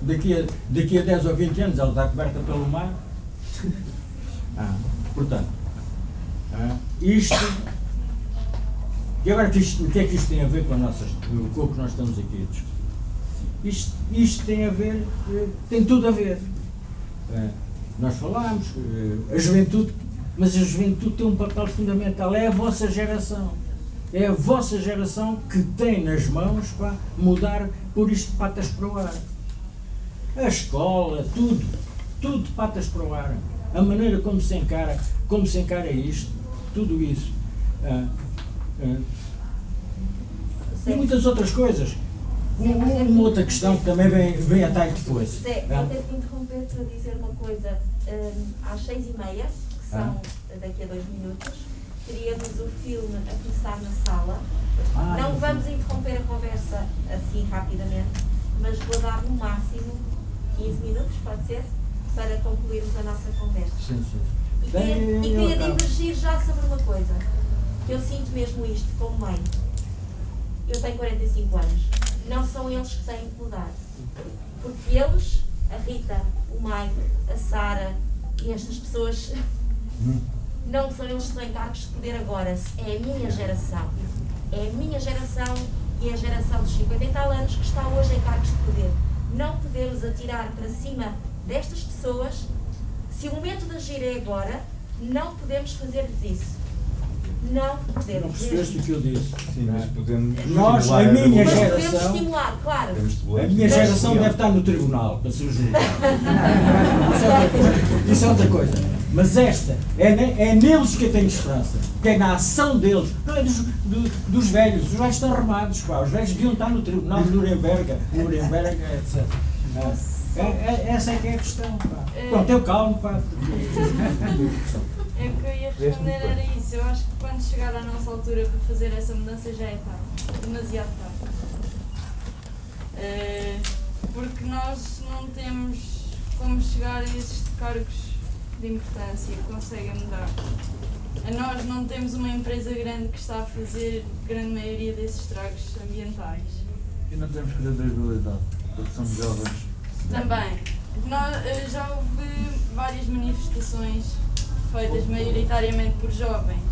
Daqui a 10 ou 20 anos ela está coberta pelo mar. Portanto, isto. E agora, o que é que isto tem a ver com o que nós estamos aqui a discutir? Isto tem a ver, tem tudo a ver. Nós falámos, a juventude, mas a juventude tem um papel fundamental, é a vossa geração. É a vossa geração que tem nas mãos para mudar por isto de patas para o ar. A escola, tudo de patas para o ar. A maneira como se encara isto, tudo isso. E muitas outras coisas. Uma outra questão que também vem a talho de foice. Zé, vou ter que interromper para dizer uma coisa. Às 6h30, que são daqui a 2 minutos, teríamos o filme a começar na sala. Não vamos interromper a conversa assim rapidamente, mas vou dar no máximo 15 minutos, pode ser, para concluirmos a nossa conversa. Sim. E queria divergir já sobre uma coisa, que eu sinto mesmo isto como mãe. Eu tenho 45 anos. Não são eles que têm que mudar. Porque eles, a Rita, o Mike, a Sara e estas pessoas, não são eles que têm cargos de poder agora. É a minha geração. É a minha geração e a geração dos 50 e tal anos que está hoje em cargos de poder. Não podemos atirar para cima destas pessoas. Se o momento de agir é agora, não podemos fazer-lhes isso. Não podemos. Não percebeste o que eu disse? Sim, mas podemos. Nós, a minha geração. Podemos estimular, claro. A minha geração deve estar no tribunal para ser julgada. Isso é outra coisa. Mas esta, é neles que eu tenho esperança. Que é na ação deles. Não é dos velhos. Os velhos estão armados, pá. Os velhos deviam estar no tribunal de Nuremberg, etc. Essa é que é a questão, pá. Pronto, eu calmo, pá. É o que eu ia responder era isso. Eu acho que quando chegar à nossa altura para fazer essa mudança já é tarde. Demasiado tarde. Porque nós não temos como chegar a esses cargos de importância que conseguem mudar. Nós não temos uma empresa grande que está a fazer a grande maioria desses estragos ambientais. E não temos credibilidade, porque somos jovens. Também. Já houve várias manifestações feitas maioritariamente por jovens.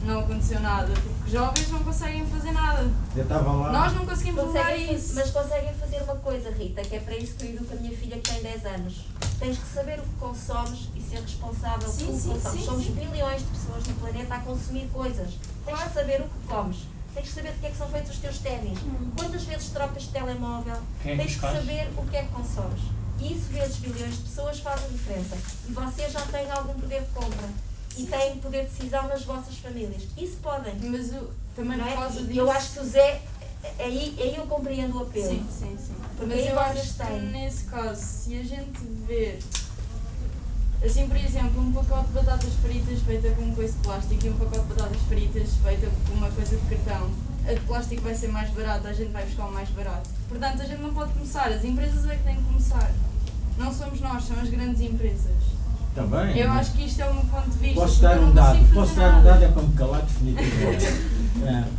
Não aconteceu nada, porque jovens não conseguem fazer nada. Eu estava lá. Nós não conseguimos mudar isso. Mas conseguem fazer uma coisa, Rita, que é para isso que eu educo a minha filha que tem 10 anos. Tens que saber o que consomes e ser responsável pelo que consomes. Somos bilhões de pessoas no planeta a consumir coisas. Tens que saber o que comes. Tens que saber de que é que são feitos os teus ténis. Quantas vezes trocas de telemóvel. Tens que saber o que é que consomes. E isso vezes bilhões de pessoas faz a diferença. E vocês já têm algum poder de compra. E têm poder de decisão nas vossas famílias. Isso podem. Mas também por causa disso. Eu acho que o Zé, aí eu compreendo o apelo. Sim. Porque mas aí eu vocês acho que têm. nesse caso, se a gente ver Assim, por exemplo, um pacote de batatas fritas feita com coisa de plástico e um pacote de batatas fritas feita com uma coisa de cartão. A de plástico vai ser mais barata, a gente vai buscar o mais barato. Portanto, a gente não pode começar, as empresas é que têm que começar. Não somos nós, são as grandes empresas. Também. Eu acho que isto é o meu ponto de vista. Posso dar eu não um dado, consigo posso fazer dar um nada. dado é para me calar definitivamente.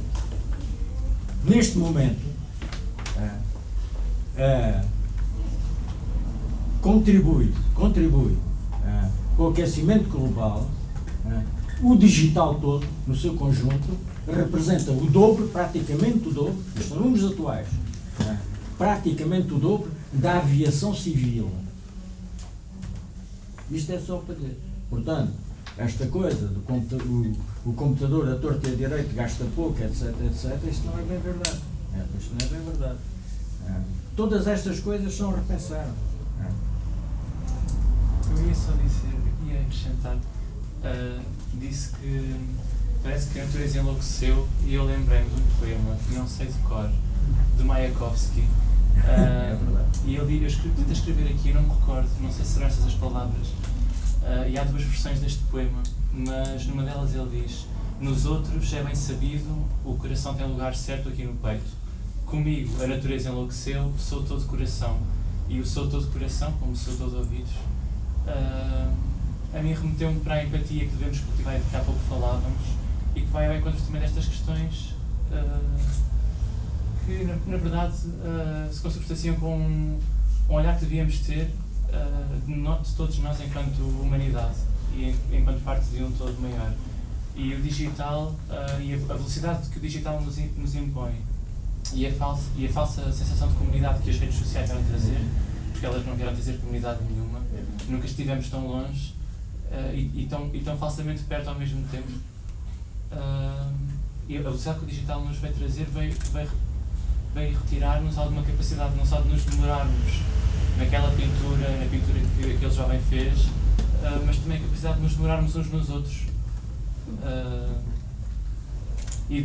Neste momento, contribui com o aquecimento global, o digital todo, no seu conjunto, representa o dobro, praticamente o dobro, isto são números atuais, praticamente o dobro da aviação civil. Isto é só para dizer. Portanto, esta coisa do o computador a torto e a direito gasta pouco, etc, isto não é bem verdade. Isto não é bem verdade. Todas estas coisas são repensadas. Eu ia só dizer, ia acrescentar, disse que parece que a natureza enlouqueceu e eu lembrei-me de um poema, não sei de cor, de Mayakovsky. E eu tentei escrever aqui, não me recordo, não sei se serão estas as palavras, e há duas versões deste poema, mas numa delas ele diz: nos outros é bem sabido, o coração tem lugar certo aqui no peito. Comigo a natureza enlouqueceu, sou todo coração. E o sou todo coração, como sou todo ouvidos, a mim remeteu-me para a empatia que devemos cultivar e de que há pouco falávamos, e que vai ao encontro também destas questões que, na verdade, se consubstanciam com um olhar que devíamos ter de todos nós enquanto humanidade e enquanto parte de um todo maior. E o digital, e a velocidade que o digital nos impõe, e a falsa sensação de comunidade que as redes sociais vieram trazer, porque elas não vieram trazer comunidade nenhuma, nunca estivemos tão longe e tão falsamente perto ao mesmo tempo. E a velocidade que o digital nos vai trazer vai retirar-nos alguma capacidade, não só de nos demorarmos na pintura que aquele jovem fez, mas também a capacidade de nos demorarmos uns nos outros. E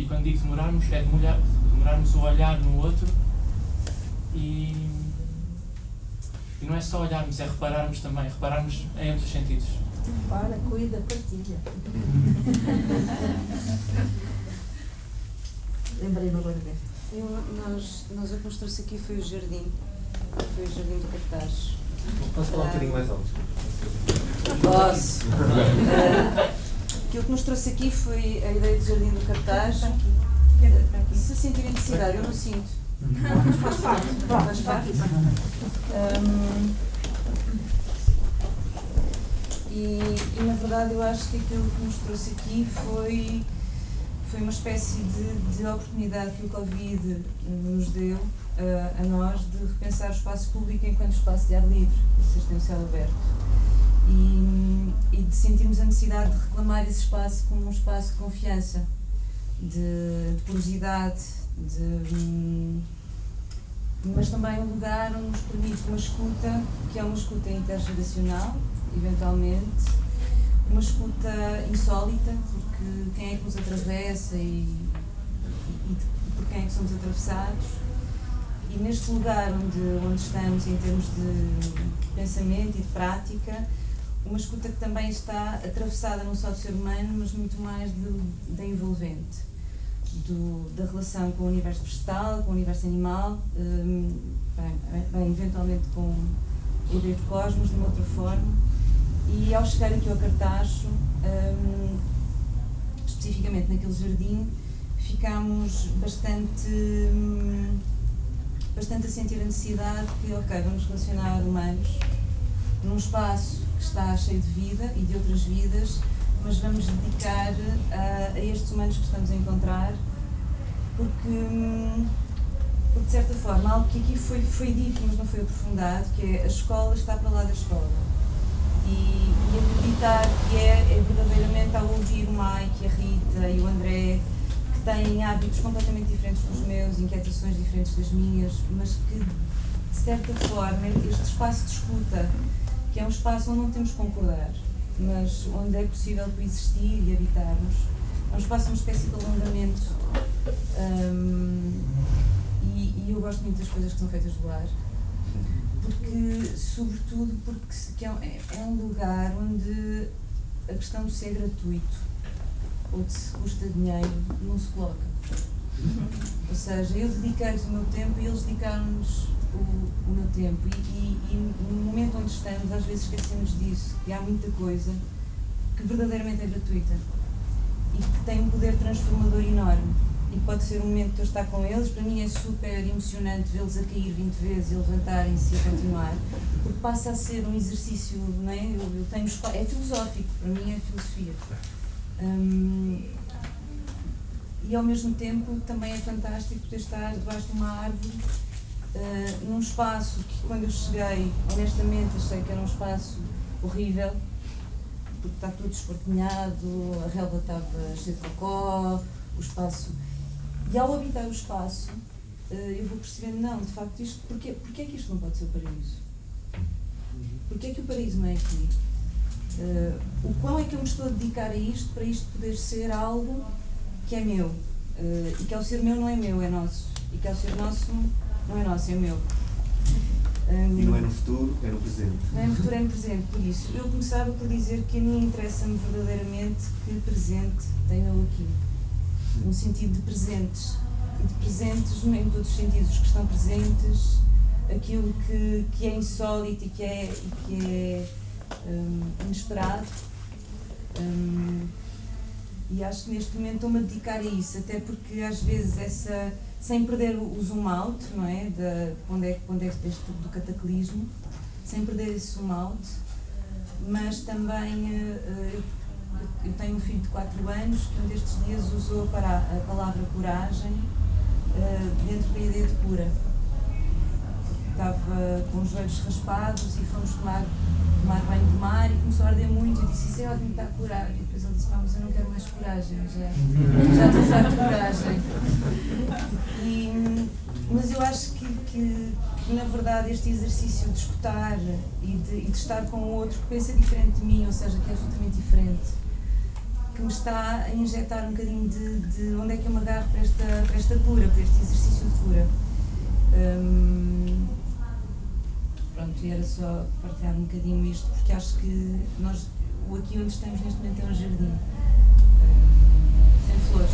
quando digo demorarmos, é demorarmos o olhar no outro e não é só olharmos, é repararmos também, repararmos em outros sentidos. Para, cuida, partilha. Lembrei-me agora desta. Nós o que nos trouxe aqui foi o jardim do cartaz. Posso falar um bocadinho mais alto? Posso. Aquilo que nos trouxe aqui foi a ideia de jardim do cartaz. Se sentirem necessidade, eu não sinto. Mas faz parte. Faz parte. E na verdade eu acho que aquilo que nos trouxe aqui foi uma espécie de oportunidade que o Covid nos deu a nós de repensar o espaço público enquanto espaço de ar livre, assistencial aberto. E de sentirmos a necessidade de reclamar esse espaço como um espaço de confiança, de porosidade, mas também um lugar onde nos permite uma escuta, que é uma escuta intergeracional, eventualmente, uma escuta insólita, porque quem é que nos atravessa e por quem é que somos atravessados. E neste lugar onde estamos, em termos de pensamento e de prática, uma escuta que também está atravessada não só do ser humano, mas muito mais da envolvente, da relação com o universo vegetal, com o universo animal, bem, eventualmente com a ideia de cosmos, de uma outra forma. E ao chegar aqui ao Cartacho, especificamente naquele jardim, ficámos bastante a sentir a necessidade que, ok, vamos relacionar humanos num espaço que está cheio de vida e de outras vidas, mas vamos dedicar a estes humanos que estamos a encontrar, porque de certa forma, algo que aqui foi dito, mas não foi aprofundado, que é a escola está para lá da escola. E acreditar que é verdadeiramente ao ouvir o Mike, a Rita e o André, que têm hábitos completamente diferentes dos meus, inquietações diferentes das minhas, mas que, de certa forma, este espaço de escuta, que é um espaço onde não temos que concordar, mas onde é possível coexistir e habitarmos, é um espaço, uma espécie de alongamento. E eu gosto muito das coisas que são feitas do ar. Sobretudo porque é um lugar onde a questão de ser gratuito ou de se custa dinheiro não se coloca. Ou seja, eu dediquei-lhes o meu tempo e eles dedicaram-nos o meu tempo. E no momento onde estamos, às vezes esquecemos disso, e há muita coisa que verdadeiramente é gratuita e que tem um poder transformador enorme. E pode ser um momento que eu estar com eles, para mim é super emocionante vê-los a cair 20 vezes e levantarem-se e a continuar, porque passa a ser um exercício, não é? Eu tenho, é filosófico, para mim é filosofia. E ao mesmo tempo também é fantástico poder estar debaixo de uma árvore, num espaço que quando eu cheguei, honestamente, achei que era um espaço horrível, porque está tudo espartilhado, a relva estava cheia de cocó, o espaço. E ao habitar o espaço, eu vou percebendo, não, de facto, porquê é que isto não pode ser o paraíso? Porquê é que o paraíso não é aqui? O quão é que eu me estou a dedicar a isto para isto poder ser algo que é meu? E que ao ser meu não é meu, é nosso. E que ao ser nosso não é nosso, é meu. E não é no futuro, é no presente. Não é no futuro, é no presente. Por isso, eu começava por dizer que a mim interessa-me verdadeiramente que presente tenho eu aqui. No sentido de presentes. E de presentes em todos os sentidos. Os que estão presentes, aquilo que é insólito e que é inesperado. E acho que neste momento estou-me a dedicar a isso, até porque às vezes sem perder o zoom out, não é? Onde é este do cataclismo, sem perder esse zoom out, mas também eu tenho um filho de 4 anos que um destes dias usou para a palavra coragem dentro da ideia de cura. Estava com os joelhos raspados e fomos tomar banho de mar e começou a arder muito e disse, isso é ótimo, está a curar. E depois ele disse, mas eu não quero mais coragem, já estou farto de coragem. Mas eu acho que na verdade este exercício de escutar e de estar com o outro que pensa diferente de mim, ou seja, que é absolutamente diferente, que me está a injetar um bocadinho de onde é que eu me agarro para esta cura, para este exercício de cura. Pronto, e era só partilhar um bocadinho isto, porque acho que o aqui onde estamos neste momento é um jardim, sem flores.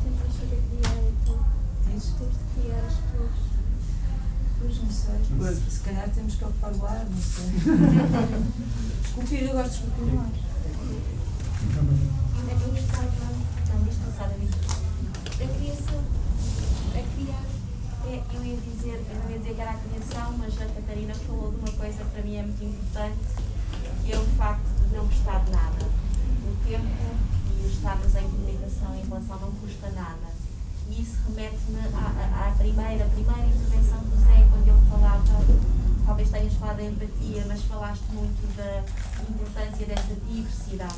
Temos de criar então. Temos de criar as flores. Pois não sei, se calhar temos que ocupar o ar, não sei. Esculpir, eu gosto de esculpir o ar. Eu queria eu não ia dizer que era a criação, mas a Catarina falou de uma coisa que para mim é muito importante, que é o facto de não custar nada. O tempo e estarmos em comunicação e em relação não custa nada. E isso remete-me à primeira intervenção do Zé, quando ele falava, talvez tenhas falado da empatia, mas falaste muito da importância dessa diversidade,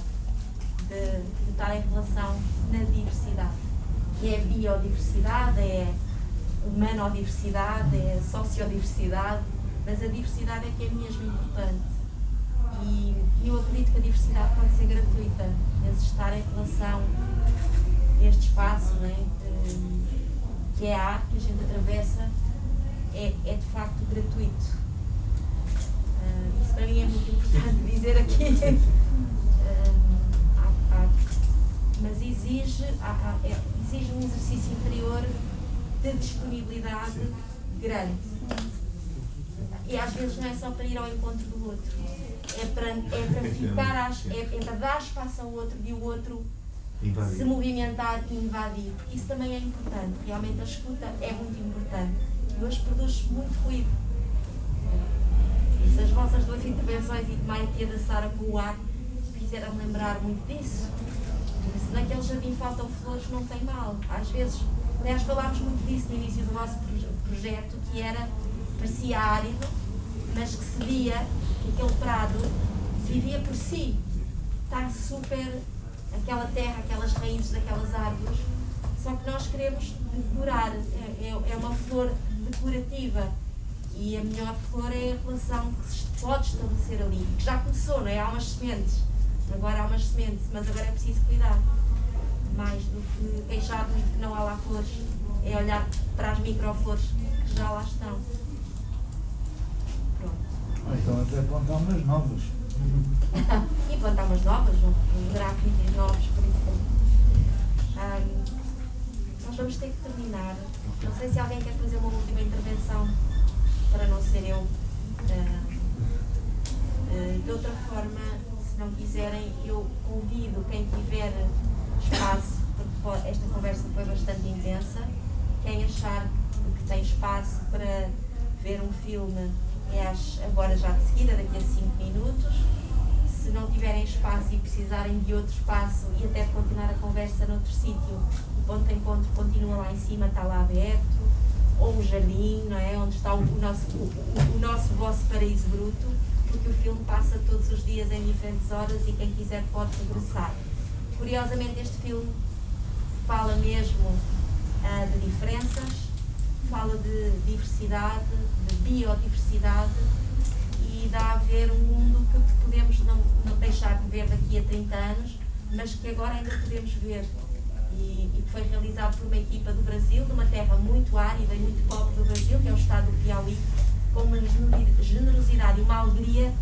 de estar em relação na diversidade. Que é a biodiversidade, é humanodiversidade, é sociodiversidade, mas a diversidade é que é mesmo importante. E eu acredito que a diversidade pode ser gratuita, esse estar em relação a este espaço, não é? Que é a arte que a gente atravessa, é de facto gratuito. Isso para mim é muito importante dizer aqui. Mas exige um exercício interior de disponibilidade grande. E às vezes não é só para ir ao encontro do outro, é para dar espaço ao outro e o outro invadir. Se movimentar e invadir. Isso também é importante. Realmente a escuta é muito importante. E hoje produz muito ruído. E se as vossas 2 intervenções e de Maite e a da Sara com o ar fizeram lembrar muito disso. Se naquele jardim faltam flores, não tem mal. Às vezes, aliás, falámos muito disso no início do nosso projeto, que parecia árido, mas que se via que aquele prado vivia por si. Está super, aquela terra, aquelas raízes daquelas árvores, só que nós queremos decorar, é uma flor decorativa. E a melhor flor é a relação que se pode estabelecer ali, que já começou, não é? Há umas sementes. Agora há umas sementes, mas agora é preciso cuidar. Mais do que queixar-nos de que não há lá flores. é olhar para as microflores que já lá estão. Pronto. Ou então até plantar umas novas. E plantar umas novas, uns grafites novos, por exemplo. Nós vamos ter que terminar. Não sei se alguém quer fazer uma última intervenção, para não ser eu. De outra forma, se não quiserem, eu convido quem tiver espaço, porque esta conversa foi bastante intensa, quem achar que tem espaço para ver um filme agora já de seguida, daqui a 5 minutos. Se não tiverem espaço e precisarem de outro espaço e até de continuar a conversa noutro sítio, o Ponto de Encontro continua lá em cima, está lá aberto, ou um jardim, não é? Onde está o vosso paraíso bruto, porque o filme passa todos os dias em diferentes horas e quem quiser pode regressar. Curiosamente, este filme fala mesmo de diferenças, fala de diversidade, de biodiversidade, e dá a ver um mundo que podemos não deixar de ver daqui a 30 anos, mas que agora ainda podemos ver. E que foi realizado por uma equipa do Brasil, de uma terra muito árida e muito pobre do Brasil, que é o estado do Piauí, com uma generosidade e uma alegria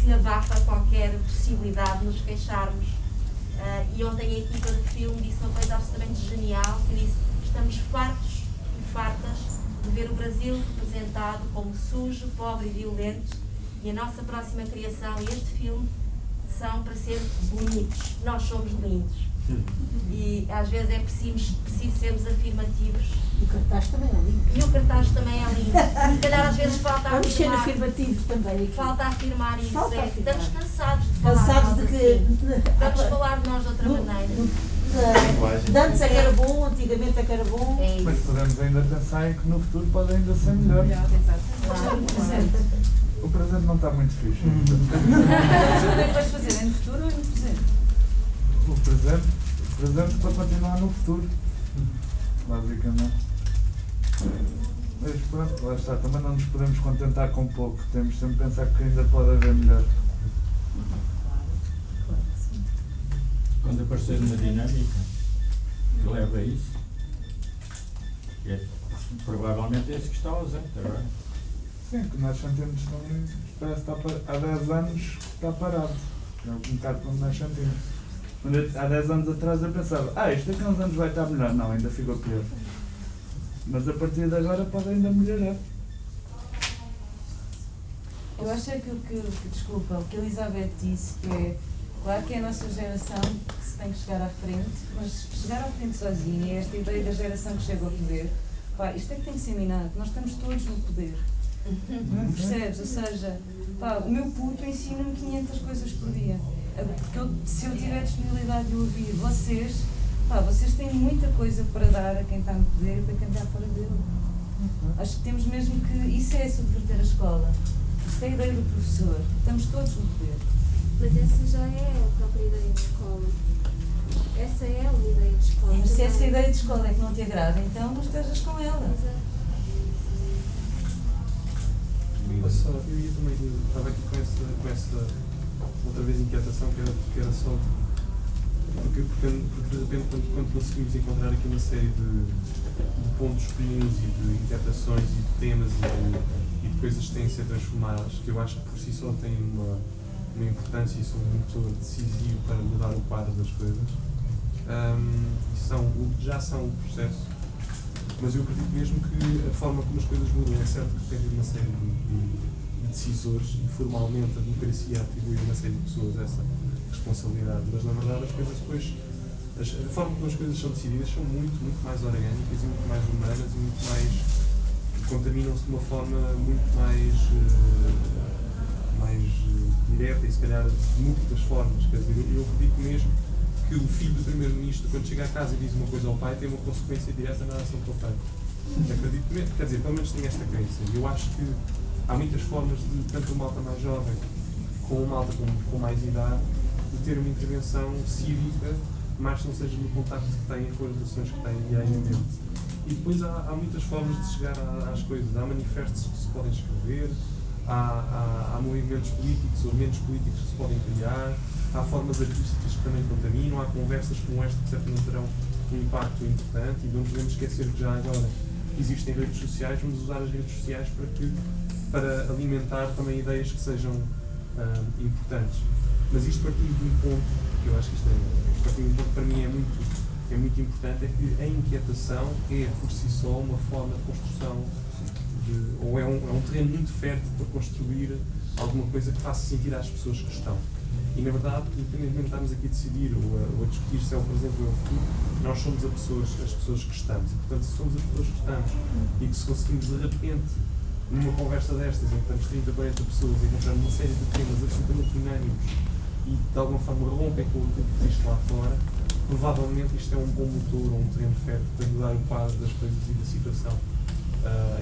que abafa qualquer possibilidade de nos queixarmos. E ontem a equipa do filme disse uma coisa absolutamente genial, que disse: estamos fartos e fartas de ver o Brasil representado como sujo, pobre e violento, e a nossa próxima criação e este filme são para ser bonitos. Nós somos lindos. E às vezes é preciso sermos afirmativos. E o cartaz também é lindo. E o cartaz também é lindo. Se calhar às vezes falta Vamos ser afirmar. afirmativos também aqui. Falta afirmar isso. Falta afirmar. Estamos cansados de falar Cansados de de nós que. assim. Vamos falar de nós de outra maneira. De antes é que era bom, antigamente é que era bom. É isso. Mas podemos ainda pensar em que no futuro pode ainda ser melhor. O presente não está muito fixe. O que é que vais fazer? É no futuro ou é no presente? O presente para continuar no futuro, basicamente. Mas pronto, lá está, também não nos podemos contentar com pouco, temos sempre de pensar que ainda pode haver melhor. Quando aparecer uma dinâmica que leva a isso, provavelmente é esse que está ausente agora. Sim, que nós sentimos também, parece que está há 10 anos que está parado. É um bocado como nós sentimos. Há 10 anos atrás eu pensava, isto daqui a uns anos vai estar melhor. Não, ainda ficou pior. Mas a partir de agora pode ainda melhorar. Eu acho que desculpa, o que a Elizabeth disse, que é, claro que é a nossa geração que se tem que chegar à frente, mas chegar à frente sozinha, esta ideia da geração que chega ao poder, isto é que tem que ser minado, nós estamos todos no poder. Percebes? Ou seja, o meu puto ensina-me 500 coisas por dia. Porque se eu tiver disponibilidade de ouvir vocês, vocês têm muita coisa para dar a quem está no poder e para quem está fora dele. Acho que temos mesmo que. Isso é subverter a escola. Isto é a ideia do professor. Estamos todos no poder. Mas essa já é a própria ideia de escola. Essa é a ideia de escola. Mas se essa ideia de escola é que não te agrada, então não estejas com ela. Eu ia também, estava aqui com essa outra vez inquietação que era só porque de repente quando conseguimos encontrar aqui uma série de pontos comuns e de interpretações e de temas e de coisas que têm de ser transformadas, que eu acho que por si só têm uma importância e são um motor decisivo para mudar o quadro das coisas, já são o processo. Mas eu acredito mesmo que a forma como as coisas mudam, é certo que tem uma série de decisores e formalmente a democracia atribui a uma série de pessoas essa responsabilidade, mas na verdade as coisas depois, a forma como as coisas são decididas são muito mais orgânicas e muito mais humanas e muito mais, contaminam-se de uma forma muito mais direta e se calhar de múltiplas formas. Quer dizer, eu acredito mesmo que o filho do primeiro-ministro, quando chega a casa e diz uma coisa ao pai, tem uma consequência direta na ação que ele tem. Acredito mesmo, quer dizer, pelo menos tenho esta crença. E eu acho que há muitas formas de, tanto uma malta mais jovem como uma malta com mais idade, de ter uma intervenção cívica, mais que não seja no contacto que têm com as relações que têm diariamente. E depois há muitas formas de chegar às coisas. Há manifestos que se podem escrever, há movimentos políticos ou menos políticos que se podem criar, há formas artísticas que também contaminam, há conversas como esta que certamente terão um impacto importante e não podemos esquecer que já agora existem redes sociais, vamos usar as redes sociais para alimentar também ideias que sejam importantes. Mas isto partindo de um ponto, que eu acho que partindo de um ponto que para mim é muito importante, é que a inquietação é por si só uma forma de construção, ou é um terreno muito fértil para construir alguma coisa que faça sentir às pessoas que estão. E na verdade, independentemente de estarmos aqui a decidir ou a discutir se é o presente ou é o futuro, nós somos as pessoas que estamos. E portanto, se somos as pessoas que estamos e que se conseguimos de repente, numa conversa destas, em que estamos 30, 40 pessoas, encontrando uma série de temas absolutamente unânimes e de alguma forma rompem com aquilo que existe lá fora, provavelmente isto é um bom motor ou um terreno fértil para mudar o quadro das coisas e da situação.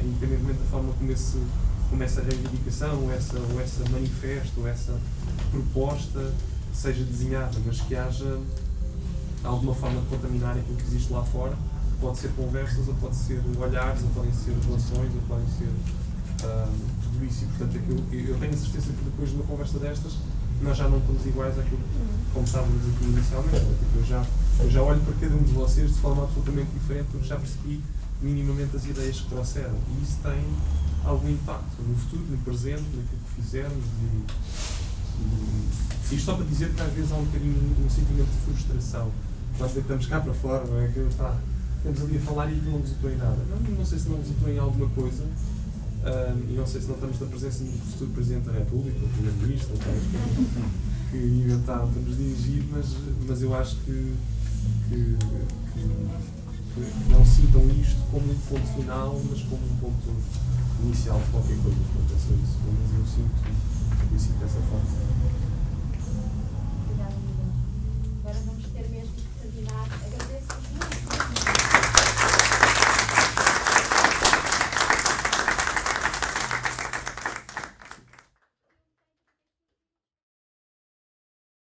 Independentemente da forma como essa reivindicação, ou essa manifesto, ou essa proposta seja desenhada, mas que haja alguma forma de contaminar aquilo que existe lá fora. Pode ser conversas, ou pode ser olhares, ou podem ser relações, ou podem ser tudo isso. E portanto eu tenho a certeza que depois de uma conversa destas nós já não estamos iguais àquilo como estávamos aqui inicialmente. Eu já olho para cada um de vocês de forma absolutamente diferente, porque já percebi minimamente as ideias que trouxeram. E isso tem algum impacto no futuro, no presente, naquilo que fizermos. E isto só para dizer que às vezes há um bocadinho um sentimento de frustração. Nós estamos cá para fora, não é? Que estamos ali a falar e aquilo não resultou em nada. Não sei se não resultou em alguma coisa. E não sei se não estamos na presença do futuro Presidente da República, ou Primeiro-Ministro, que inventaram para nos dirigir, mas eu acho que não sintam isto como um ponto final, mas como um ponto inicial de qualquer coisa. Portanto, é só isso. Mas eu sinto dessa forma.